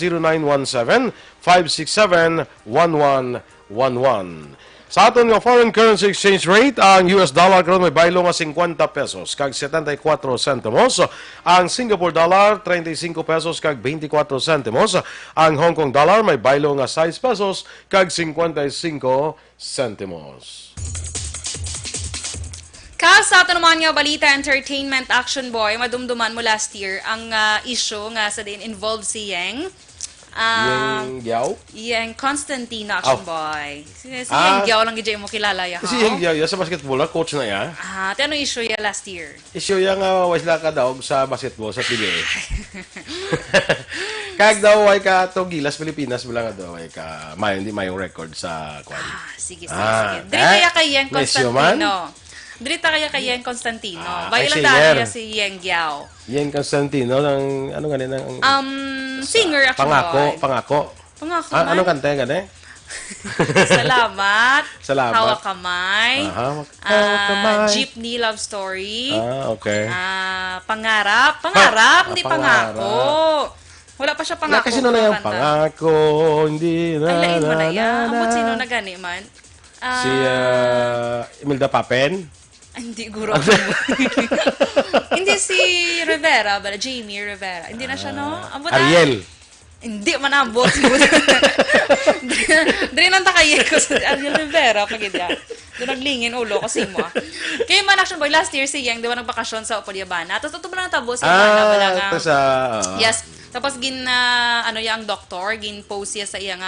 0917-567-1111. Sa aton nga foreign currency exchange rate, ang US dollar karon may baylo nga 50 pesos kag 74 centimos. Ang Singapore dollar 35 pesos kag 24 centimos. Ang Hong Kong dollar may baylo nga 6 pesos kag 55 centimos. Sa ato naman nga balita entertainment action boy, madumduman mo last year ang issue nga sa din involved si Yeng. Yung Giao? Yang Constantino action boy. Si Yang Giao lang gid mo kilala ya. Si Yang Giao sa basketball, coach na ya. Ano issue ya last year? Issue yang wasla ka daw sa basketball sa PBA. Kag daw ay ka to Gilas Pilipinas bilang daw ay ka hindi mayong record sa kwan. Sige. Dili kaya kay Yang Constantino. Drita kaya kay Yeng Constantino. Bailan tayo si Yeng Giao. Yeng Constantino ng ano ganin ng singer actually. Pangako. Anong kanta gani? Salamat. Hawak kamay. Hawak kamay. Jeepney love story. Okay. Pangarap, hindi pangako. Wala pa siya pangako. Kasi na yung pangako, hindi na. Ay, lain mo na yan. Ambot sino na gani man? Si Imelda Papen? Hindi, guro. Hindi si Rivera, Jamie Rivera. Hindi na siya, no? Ariel. Hindi man ambot. Dili nang takayin ko sa Ariel Rivera. Pagidya. Doon naglingin ulo kasi mo. Kaya man action boy, last year si Yang, di ba nagbakasyon sa Opolyabana? Tapos ito ba nang tabo sa Ibana? Yes. Tapos yung doktor, gin-post siya sa iyang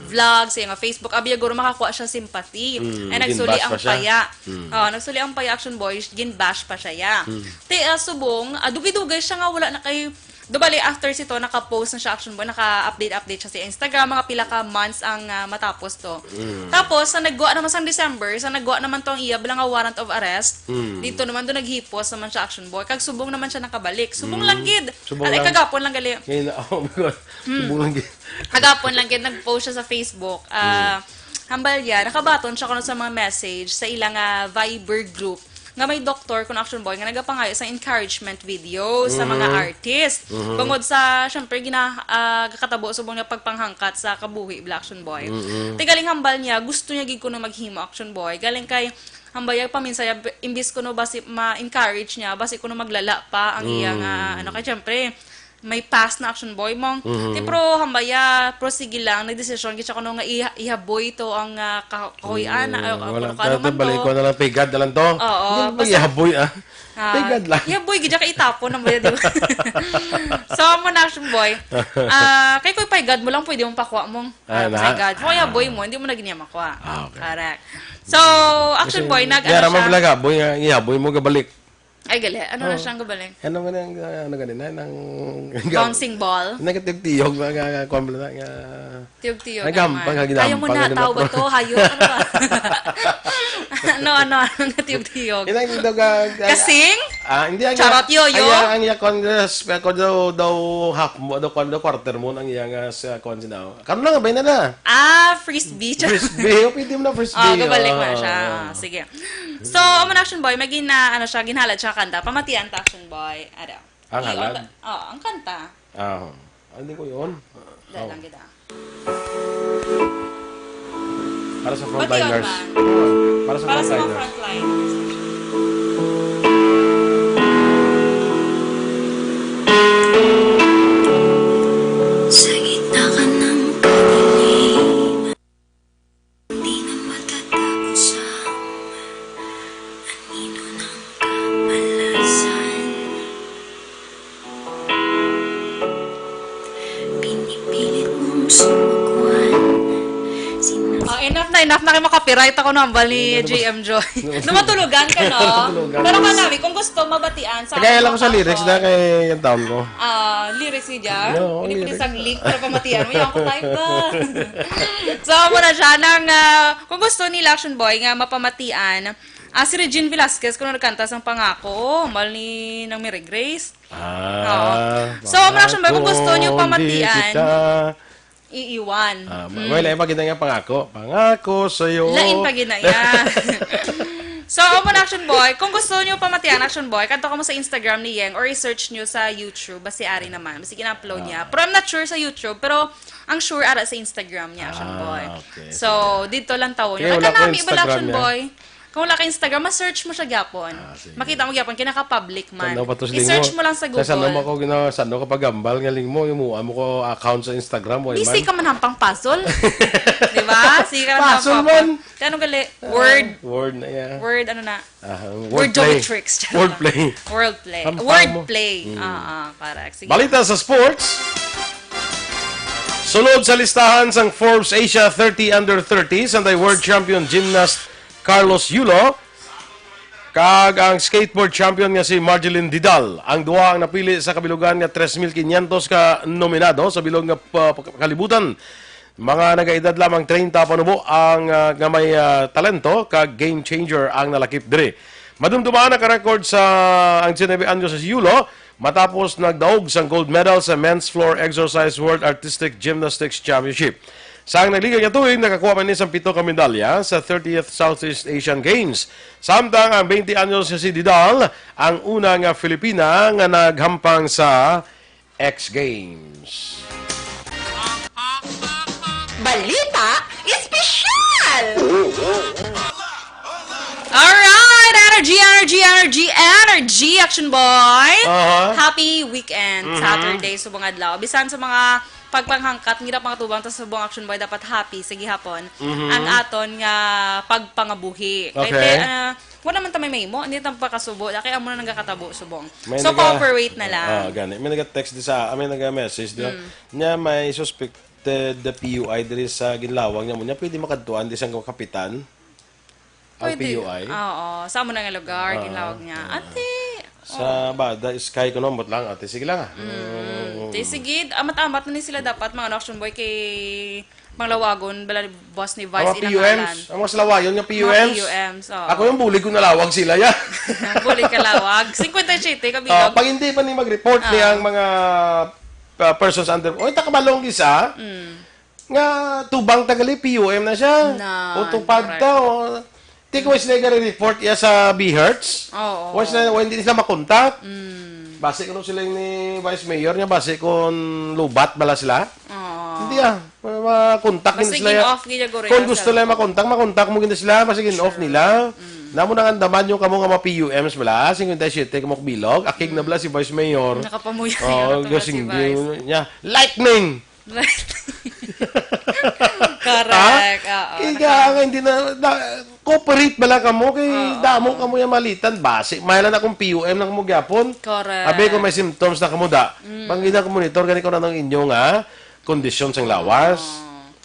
vlog, sa iyang Facebook. Abiya guro makakuha siya sympathy. Ay nagsuli ang paya. Nagsuli ang paya action boy, gin-bash pa siya. Subong, dugay-dugay siya nga wala na kay Dubali after sito naka-post na siya action boy, naka-update siya sa Instagram, mga pila ka months ang matapos to. Tapos sa nagwa naman sa December, sa nagwa naman tong iya bilang nga warrant of arrest. Dito naman do naghipos naman siya action boy. Kag subong naman siya nakabalik. Subong lang gid. Ay kagapon lang gali. Oh my God. Subong lang gid. Kagapon lang gid nag-post siya sa Facebook. Hambal ya, nakabaton siya kuno sa mga message sa ilang Viber group nga may doktor kun action boy nga nagapangayo sa encouragement video sa mga artist. Bangod sa syempre gakatabo subong niya pagpanghangkat sa kabuhi black action boy. Galing hambal niya, gusto niya gid kuno maghimo action boy. Galing kay hambayag paminsaya imbis kuno basi ma-encourage niya, basi kuno maglala pa ang iyang kay syempre may past na action boy mong. Pero hambaya prosige lang nagdesisyon gid siya kuno nga ihaboy to ang kahoyan wala balik ko na lang pigad na lang to. Oo, ihaboy pigad lang. Ihaboy gid ka itapon na mo di ba. So mo na action boy. Kay koy pigad mo lang pwede mong pakuha mong pigad. Mo ihaboy mo hindi mo na ginya makuha. Correct. So action boy Yara mo balaga boy ihaboy mo gabalik. Ay, gali. Ano na siyang gabaling? Ano ganina? Bouncing ball? Nagtiyog-tiyog. Tiyog-tiyog. Nagampang. Kaya mo na, tao ba to? Hayop? Ano ba? Ano? Tiyog-tiyog. Kasing? Hindi ang Charot yoyo? Ang iya Congress, ko daw half mo, daw quarter mo ang iya nga sa Congress daw. Karon lang, bay na. Frisbee. Frisbee, pwede mo na frisbee. Gabalik mo na siya. Sige. So, ang Action Boy, maging na, ginhalad siya kanta. Pamatian ta Action Boy. Ang halad? Ang kanta. Hindi ko yun. Dahil lang kita. Para sa Ba't yun, frontliners. man? Para sa Para sa mga frontliners. frontliners. Sa gitna ka ng kadilim, di na matatapos ang anino ng kapalasan. Pinipilit mong sumagwan. Enough na kayo makapiright ako ng bali JM Joy. Namatulugan ka, no? Pero kanami, kung gusto, mabatian sa Kaya lang ko sa lyrics na kay yung town ko. Lyrics ni Jar? No, Hindi lyrics. isang link para pamatian mo. Yung ako type ba? So, muna siya ng, kung gusto nila Action Boy nga mapamatian, si Regine Velasquez kung nagkanta ng Pangako, mali ng Mary Grace. So, muna Action Boy, kung gusto nyo pamatian, iiwan. Well, pag nga pangako. Pangako sa'yo. Lain pa ginaya. So, Action Boy, kung gusto nyo pamatian Action Boy, kanto ka mo sa Instagram ni Yeng or i-search nyo sa YouTube. Basi ari naman. Basi ina-upload niya. Pero I'm not sure sa YouTube, pero ang sure ara sa Instagram niya, Action Boy. Okay. So, dito lang tawon Kaya nyo. wala At ko kanami, iba Instagram Action niya. Boy. Kung wala ka Instagram, ma-search mo siya gyapon. Makita mo gyapon, kinaka-public man. I-search mo lang sa Google. Saan ko pagambal, galing mo, imuha mo ko account sa Instagram mo. Busy ka man hampang puzzle. Di ba? Sige ka Puzzle man. Kaya anong gali? Word. Word na yan. Word, ano na? Wordplay. Word geometrics. Wordplay. Wordplay. Hampang mo. Wordplay. Correct. Sige. Balita sa sports. Sunod sa listahan sang Forbes Asia 30 Under 30 sanday world champion gymnast Carlos Yulo kag ang skateboard champion nga si Marjeline Didal. Ang duha ang napili sa kabilugan nga 3,500 ka nominado sa bilog nga kalibutan. Mga nagaedad lamang 30 panubo ang nga may talento kag game changer ang nalakip diri. Madumdumaan ang record sa ang 19 anyos sa Yulo matapos nagdaog sang gold medal sa Men's Floor Exercise World Artistic Gymnastics Championship. Sa ang nagliga niya tuwing, nakakuha man niya sa 7 ka medalya sa 30th Southeast Asian Games. Samtang ang 20 anyos si Didal, ang una nga Filipina nga naghampang sa X Games. Balita Espesyal! Alright! Energy, Action Boy! Happy weekend, Saturday, subong adlaw. Bisan sa mga pagpanghangkat, ngira pang katubang, tapos subong Action Boy, dapat happy, sige hapon. Ang aton nga pagpangabuhi. Okay. Kaya, wala naman tamay may mo, hindi tayo pakasubo, kaya amo na nagkatabo subong. So, cooperate na lang. Gani. May nag-text di sa, may nag-message di niya may suspected the PUI diri sa ginlawang niya mo niya pwede makadtuan di sang kapitan ang PUI. Oo, sa amo na nga lugar, ginlawag niya. Ate, sa bada sky ko nomot lang ate sige lang. sige, amat-amat na ni sila dapat mga Action Boy kay Manglawagon, bala boss ni Vice Ang mga PUMs, ang mga salawayon nga PUMs. Mga PUMs, oo. Ako yung bulig ko nalawag sila ya. Bulig kalawag. 57 kabilog. Pag hindi pa ni mag-report niya ang mga persons under, oy takabalong isa. Nga tubang tagali PUM na siya. O tupad ta o Tik was na report ya sa B-Hertz. Oo. Was na hindi sila makontak. Base ko sila ni Vice Mayor niya, base kung lubat bala sila. Hindi makontak din sila. Off gina gore. Kung gusto nila makontak mo gina sila, base off nila. Namo nang andaman yung kamo nga PUMs bala, 57 kamok bilog, akig na bala si Vice Mayor. Nakapamuya si Vice. Lightning. Correct. Kaya hindi na cooperate bala kamo kay damo kamo yung malitan base maylan akong PUM na kamo gyapon. Correct. Abe ko may symptoms na kamo da. Bangina ko monitor gani ko na ng inyo nga kondisyon sang lawas.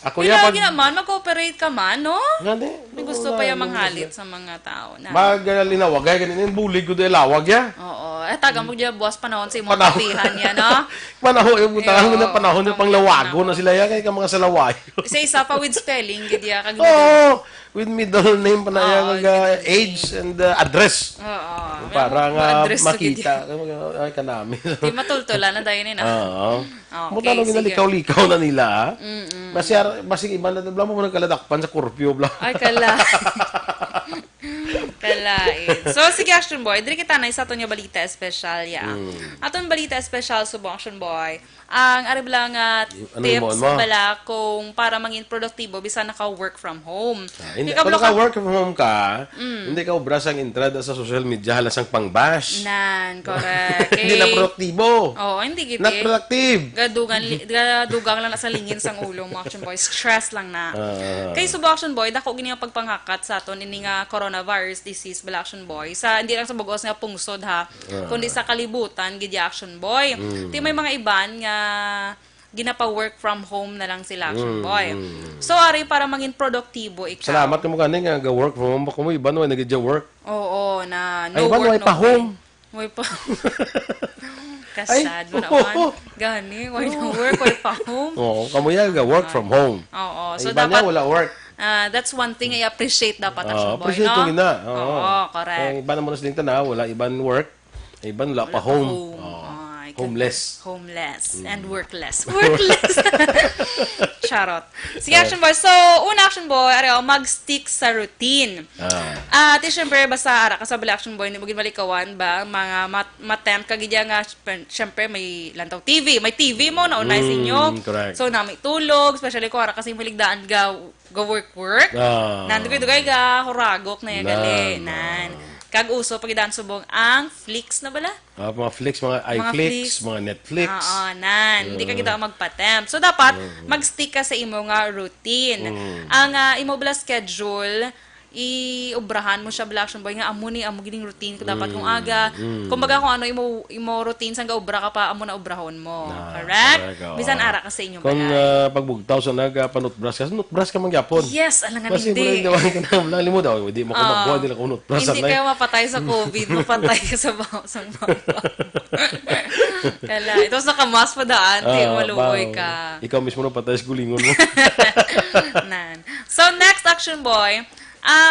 Ako ya pag naman mag-cooperate ka man, no? Gani. Gusto pa yung manghalit sa mga tao na. Maglinawag gani nin bulig ko de lawag ya. Oo. taga mo dyan, boss, panahon sa imong kapihan yan, no? Panahon, yung butang na panahon yung panglawago na sila yan, kaya ka mga salaway. Isa pa with spelling, gidya, kag Oo, with middle name pa na yan, age and address. Oo. Para nga Address to makita. Ay, kanami. Di matultulan na tayo nina. Oo. Okay, Muna nung sige. ginalikaw-likaw na nila, ha? Basig iba na, bla mo muna kaladakpan sa kurpyo, bla. Ay, kala. Kalain. So, sige, Action Boy. Dili kita na isa to niya balita espesyal, ya. Aton balita espesyal, subong Action Boy. Ang aribla nga Ano tips mo? bala kung para maging produktibo bisa naka-work from home. Hindi, Ikaw, kung bala naka-work from home ka, hindi ka ubras ang entrada sa social media, halas ang pang-bash. Nan, correct. Hindi na produktibo. Oo, hindi giti. Not productive. Gadugang lang na sa lingin sang ulo mo, Action Boy. Stress lang na. Kay subo Action Boy, dako gini nga pagpanghakat sa aton ini nga coronavirus disease bala Action Boy. Sa hindi lang sa bugos nga pungsod ha, kundi sa kalibutan gid Action Boy. Ti may mga iban nga ginapa-work from home na lang sila, Action Boy. So, ari, para maging produktibo ikaw. Salamat ka mo kanin nga ga-work from home. Baka mo iba no, nag-work. Oo, na Ay, no iba no, work, ay pa home. May pa. Kasad mo naman. Gani, why no work, why pa home? Oo, kamo yan ga-work from home. Oo, So, so iba dapat, niya wala work. that's one thing I appreciate dapat, Action Boy, Appreciate no? ko na. Oo, correct. Iba naman sa lingta na, wala ibang work. Iba wala pa home. Ay, Homeless. Homeless and workless. Workless! Charot. Sige, Action Boy. So, una, Action Boy, mag-stick sa routine. At syempre, basta ara ka sa bala, Action Boy, hindi mo ginmalikawan ba? Mga matempt kagidya nga, syempre, may lantaw TV. May TV mo, naunay sa inyo. Correct. So, na may tulog, especially ko, ara kasi maligdaan ga work. Nandugay-dugay ga, huragok na yagali. Kag-uso, pagidaan subong ang flicks na bala? Mga flicks, mga iFlix, mga Netflix. Oo, hindi ka kita magpa-tempt. So, dapat mag-stick ka sa imo nga routine. Ang imo bala schedule, i-obrahan mo siya bala, Action Boy, nga amo gining routine ko dapat kung aga. Kumbaga kung ano imo routine sang ga-obra ka pa, amo na obrahon mo. Correct? Bisan ara ka sa inyo Kung balay. pagbugtaw sa nutbrush ka, nutbrush ka mangyapon. Yes, alangan Kasi mo hindi. lang naman ka na, lali mo daw, hindi mo kumagbuha, hindi lang kung nutbrush. Hindi kayo mapatay sa COVID, mapatay ka sa Kala, ito sa kamas pa daan, di maluoy ka. Ikaw mismo na patay sa gulingon mo. So, next, Action Boy,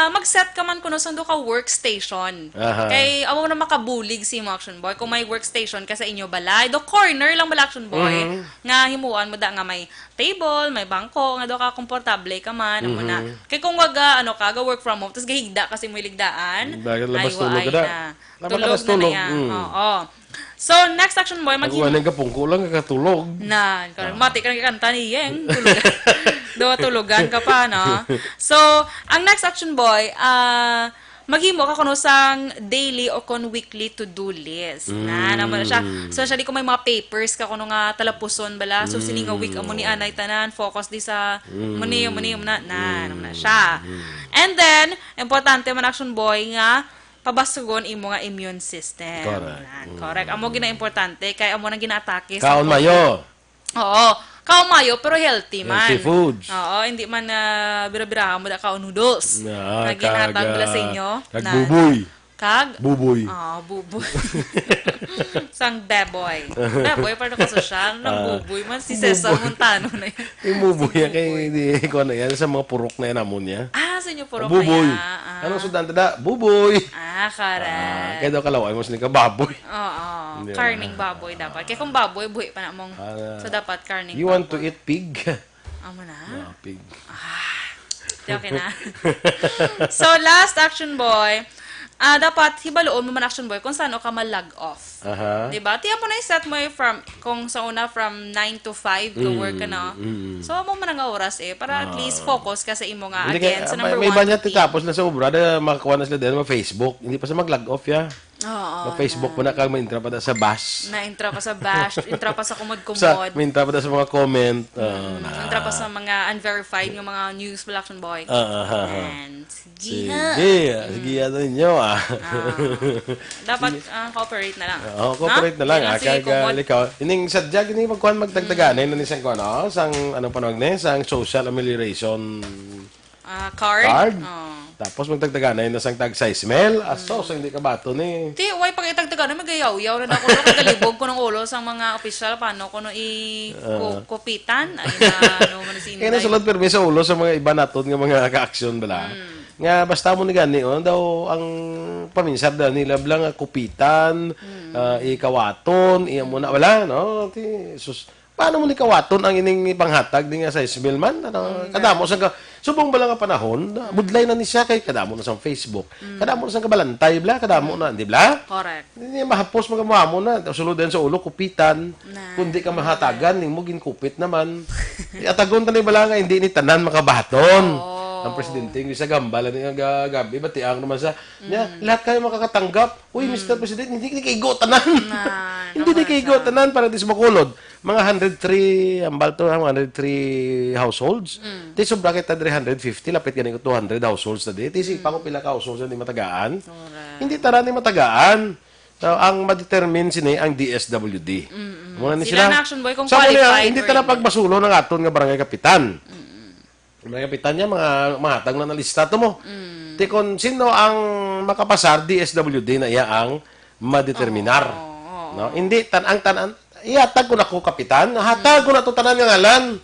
mag-set ka man kuno sa ka workstation. Kay amo na makabulig si mo, Action Boy kung may workstation ka sa inyo balay. Do corner lang bala, Action Boy. Nga himuan mo da nga may table, may bangko, nga do ka komportable ka man amo na. Kay kung wag ka ga work from home, tapos gahigda kasi mo ligdaan. Labas tulog ka na. Tulog na yan. Oo. So, next, Action Boy, Ang waning kapungko lang, kakatulog. Mati ka kanta ni Yeng. Tulugan ka pa, no? So, ang next, Action Boy, maghimo ka kuno sang daily o kon weekly to-do list. Naman na siya. So, siya di ko may mga papers ka kuno nga talapuson bala. So, sini nga week amo ni anay tanan, focus di sa muni naman na siya. And then, importante man, Action Boy, nga pabasugon imo nga immune system. Correct. Amo gina importante kay amo nang ginaatake sa kaon mayo. Oo. Kaon mayo pero healthy man. Healthy foods. Oo, hindi man bira-bira mo da kaon noodles. Na ginatag bala sa inyo. Buboy. Buboy. Buboy. Sang beboy. Beboy para ka social ng buboy man si Cesar Montano na yan. Yung buboy yan kay hindi ko na yan sa mga purok na yan amon niya. Sa inyo purok buboy. kaya. Anong sudan tada? Buboy. Correct. Kaya daw kalaway mo sila ka baboy. Oo. Karning baboy dapat. Kaya kung baboy, buhi pa na mong. So dapat karning You baboy. want to eat pig? Amo na? Pig. Okay na. So last, Action Boy, dapat hibaloon mo man, Action Boy, kung saan o ka mag-log off. Diba? Tiyan mo na i-set mo kung sa una from 9 to 5 to work ka na. So, mo man ang oras para at least focus ka sa imo nga again sa number 1 may iba niya titapos na sa obra na makakuha na sila din Facebook. Hindi pa sa mag-log off ya. Facebook mo na kag ma-intra pa sa bash. Na-intra pa sa bash, intra pa sa kumod-kumod. Ma-intra pa sa mga comment. Intra pa sa mga unverified yung mga news for Action Boy. And sige yan ninyo dapat cooperate na lang. Cooperate na lang. Ikaw. Ining sadya gini magkuhan magdagdagan na nisang ko sang anong panawag na sang social amelioration card. Tapos magtagtaganay na sang tag sa smell. Aso, sa hindi ka bato ni. Ti, way pag itagtaga na magayaw-yaw na ako na kagalibog ko ng ulo sa mga opisyal paano ko no kupitan ay na no man Kaya nasulod permi sa ulo sa mga iba naton nga mga ka-aksyon bala. Nga basta mo ni gani daw ang paminsar da nila blang kupitan, ikawaton, iya mo na wala no. Ti sus paano mo ni kawaton ang ining panghatag ni nga sa smell man ano kadamo sa subong bala nga panahon budlay na ni siya kay kadamo na sa Facebook kadamo na sa kabalantay bla kadamo na di bla correct hindi mahapos mo na suludan sa ulo kupitan kundi ka mahatagan nimo ginkupit naman atagon tanay bala nga hindi ni tanan makabaton ang presidente ng isa gambala ni gabi batiang naman sa niya lahat kayo makakatanggap uy Mr. President hindi ni kaigo tanan hindi ni kaigo tanan para dis makulod mga 103 ambal to 103 households ti sobra kita 350 lapit ganing 200 households na di ti sipa ko pila ka households ni matagaan hindi tanan ni matagaan so, ang ma-determine sini ang DSWD muna ni sila sila action boy kung so, qualified hindi tara pagbasulo ng aton nga barangay kapitan mga kapitan niya, mga mahatag na nalista to mo. Tikon, sino ang makapasar, DSWD na iya ang madeterminar. No? Hindi, ihatag ko na ko kapitan, hatag ko na to tanan nga ngalan.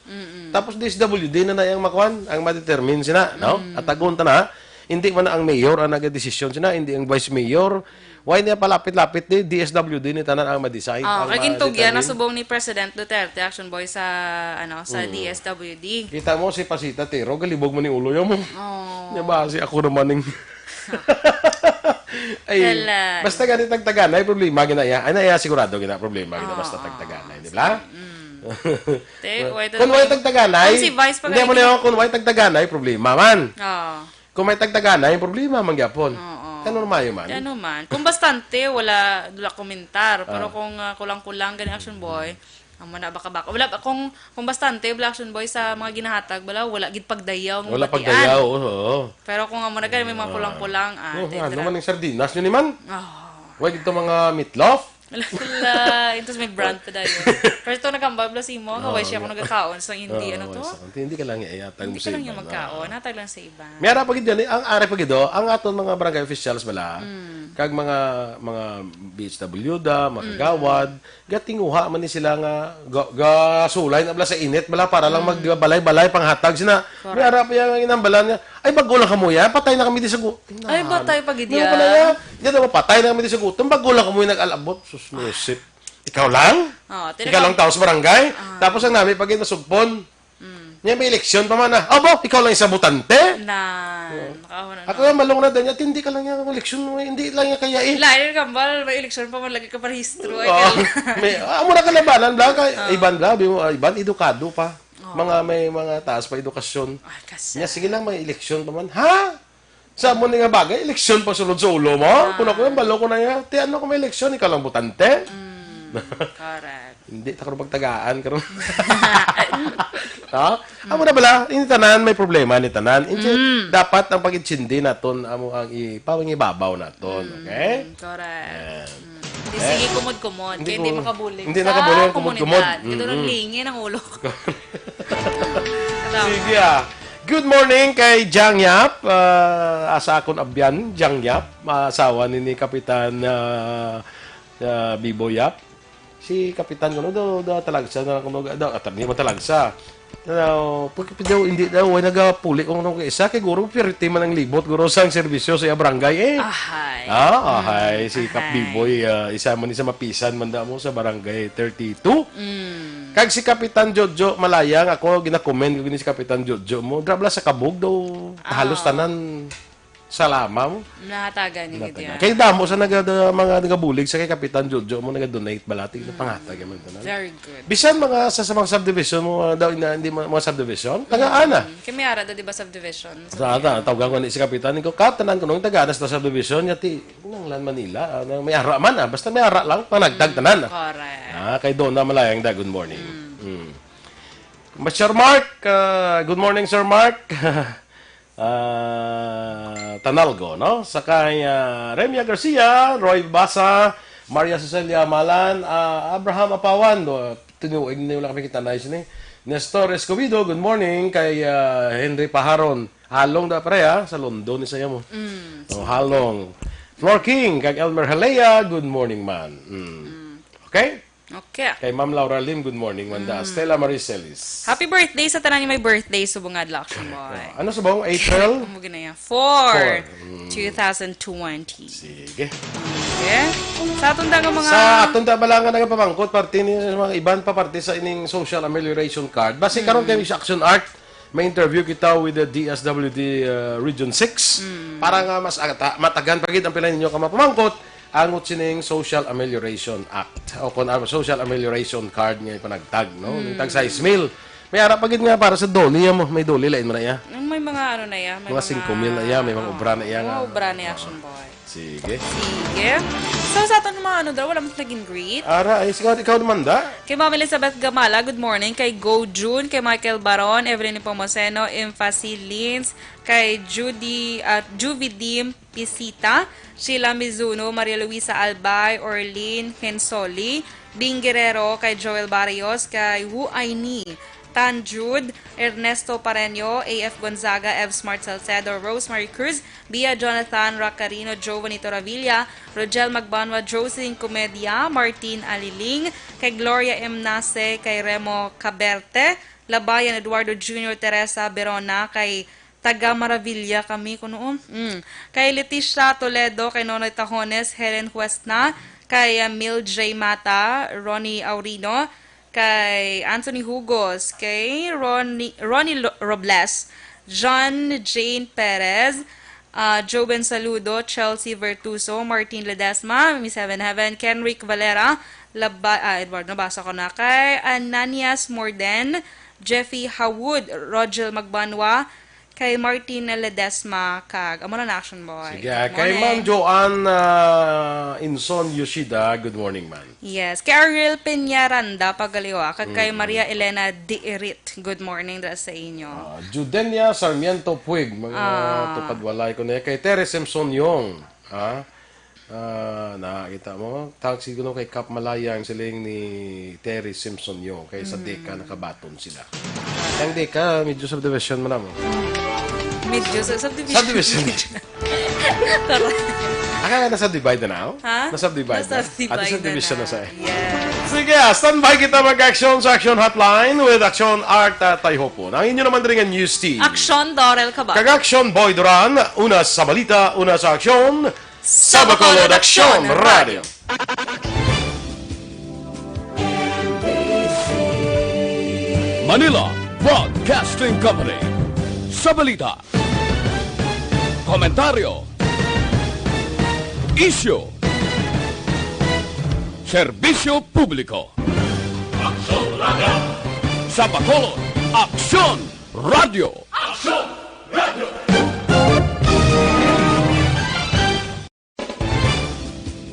Tapos DSWD na iyang makuhan, ang madetermine sina. No? Atagon ta na, hindi man ang mayor ang nag-desisyon sina, hindi ang vice mayor. Why niya palapit-lapit ni DSWD ni tanan ang ma-decide. Kay gintog yan nasubong ni President Duterte Action Boy sa sa DSWD. Kita mo si Pasita Tero, galibog mo ni ulo yo mo. Nya ba si ako naman ning ay, basta ganit tagtaganay problema ginaya. Ay na sigurado gina problema gina basta tagtaganay, di ba? Kung way tagtaganay, hindi mo na kung way tagtaganay problema man. Kung may tagtaganay, problema man gyapon. Ano naman man? Ano man. Kung bastante, wala komentar. Pero kung kulang-kulang gani Action Boy, ang mana baka-baka. Wala, kung bastante, wala Action Boy sa mga ginahatag, wala gid pagdayaw. Wala pagdayaw, oo. Pero kung mo na gani, may mga kulang-kulang. Ano man yung sardinas nyo ni man? Huwag ito mga meatloaf. Wala. Ito may brand pa dayo. Pero ito nagambabla si mo. Kaway siya kung nagkakaon. So, hindi ano to? Hindi ka lang iayatag mo sa iba. Hindi ka lang yung magkaon. Natag lang sa iba. May ara pagid yan. Ang ara pagid ang aton mga barangay officials bala, kag mga BHW da, mga kagawad, gatinguha man ni sila nga gasulay na bala sa init bala para lang magbalay-balay panghatag sina. May ara pa yang inambalan nga, ay bago lang kamo ya, patay na kami di sa gutom. Ay patay pagid ya. Di na patay na kami di sa gutom, bago lang kamo nag-alabot. Sus musip. Ikaw lang? Ikaw lang tao sa barangay? Tapos ang namin pag nasugpon. Niya may eleksyon pa man na. Abo, ikaw lang isa butante? Ako nga malong na danya, hindi ka lang yung eleksyon mo, hindi lang yung kaya eh. Lain ka ba, may eleksyon pa man, lagi ka pa rehistro. Muna ka labanan, Iban, Iban, edukado pa. May mga taas pa edukasyon. Niya, sige lang, may eleksyon pa man. Ha? Sa mo nga bagay, eleksyon pa sulod sa ulo mo? Kung ako yung balo ko na yan, ano kung may eleksyon, ikaw lang butante? Correct. Hindi, takot pagtagaan karon. Amo na bala, ini tanan may problema ni tanan. Dapat ang pagitsindi naton amo ang ibabaw naton, okay? Correct. Hindi sige kumod-kumod, kaya hindi makabulig. Hindi nakabulig kumod-kumod. Ito nang lingi ng ulo ko. Sige Good morning kay Jang Yap. Asa akon abyan, Jang Yap, asawa ni Kapitan Bibo Yap. Si Kapitan ko daw talagsa na kuno daw atani man talagsa. Daw hindi daw way nagapuli kung nung isa kay guro pirti man ang libot guro sang serbisyo sa barangay ahay si Kap Biboy isa man ni sa mapisan man mo sa barangay 32. Kag si Kapitan Jojo Malayang ako gina-comment ko ni si Kapitan Jojo mo drabla sa kabog daw halos tanan salama mo. Nahatagan ni Gideon. Kay damo sa mga nagabulig sa kay Kapitan Jojo mo naga-donate balati na pangatag man tanan. Very good. Bisan mga sa mga subdivision mo daw hindi mga subdivision, tagaan Kay may ara di ba subdivision? Tawagan ko ni si Kapitan ko tanan ko nung taga-anas na subdivision yati nang Lan Manila, may ara man basta may ara lang panagtag tanan. Correct. Kay Donna Malayang da good morning. Sir Mark, good morning Sir Mark. Tanalgo, no? Sakay Remia Garcia, Roy Basa, Maria Cecilia Malan, Abraham Apawan, tinuig na yung kami kita na ni Nestor Escobedo, good morning. Kay Henry Paharon. Halong da pareha sa London ni saya mo. Halong. Flor King, kay Elmer Halea, good morning man. Okay? Okay. Kay Ma'am Laura Lim, good morning man da. Stella Maricelis. Happy birthday sa tanan ni may birthday subong adlaw Aksyon Boy. Ano sa bang April? Mo gina 4 2020. Sige. Okay. Sa atong dagang mga Sa atong tabalangan nga pamangkot parte ni mga iban pa parte sa ining social amelioration card. Base karon kay sa Action Art, may interview kita with the DSWD Region 6 para nga mas matagan pagid ang pila ninyo ka mapamangkot angot sining Social Amelioration Act o kon Social Amelioration Card nga ipanagtag no tag sa Ismail. May ara pagid nga para sa doli mo, may doli lain mo na ya. may mga ano na ya, may Mga 5,000 na ya, may mga obra na ya nga. Mga obra ni Action Boy. Sige. Sige. So sa aton mga ano daw, wala mas naging greet. Ara, ay siguro ikaw naman da. Kay Ma'am Elizabeth Gamala, good morning. Kay Go June, kay Michael Baron, Evelyn Pomoseno, Emphasis Lins, kay Juvidim Pisita, Sheila Mizuno, Maria Luisa Albay, Orlene Hensoli, Ding Guerrero, kay Joel Barrios, kay Wu Aini, Tan Jude, Ernesto Pareño, AF Gonzaga, Ev Smart Salcedo, Rosemary Cruz, Bia Jonathan Racarino, Giovanni Toravilla, Rogel Magbanwa, Jocelyn Comedia, Martin Aliling, kay Gloria M. Nase, kay Remo Caberte, Labayan Eduardo Jr., Teresa Berona, kay Taga Maravilla kami kuno. Kay Leticia Toledo, kay Nonoy Tajones, Helen Huesna, kay Mil J. Mata, Ronnie Aurino, kay Anthony Hugos, kay Ronnie Robles, John Jane Perez, Joben Saludo, Chelsea Vertuso, Martin Ledesma, Miss Heaven Heaven, Kenrick Valera, Edward, nabasa ko na, kay Ananias Morden, Jeffy Hawood, Rogel Magbanwa, kay Martin Ledesma, kag amo na Action Boy. Sige, kay Ma'am Joanne Inson Yoshida, good morning man. Yes, kay Ariel Peñaranda Pagaliwa, kag kay Maria Elena Diirit, good morning dra sa inyo. Judenia Sarmiento Puig, mga tupadwalay ko na kay Teres Simpson Yong. Nakita mo, tawag siguro kay Kap Malaya ang siling ni Terry Simpson Yong, kay sa Deka nakabaton sila. Ang Deka, medyo subdivision mo na mo. Medyo subdivision. Subdivision. Akala na-subdivide na ako? Ha? Na-subdivide na? At subdivision na sa Yes. Sige, standby kita mag-action sa Action Hotline with Action Art Tayhopo. Ang inyo naman rin ang news team. Aksyon Dorel Cabatu. Kag-Action Boy Duran, una sa balita, una sa aksyon, sa Bacolod Aksyon Radio. Manila Broadcasting Company. Sa balita, komentaryo, isyu, serbisyo publiko. Aksyon Radio. Sa Bacolod Aksyon Radio. Aksyon!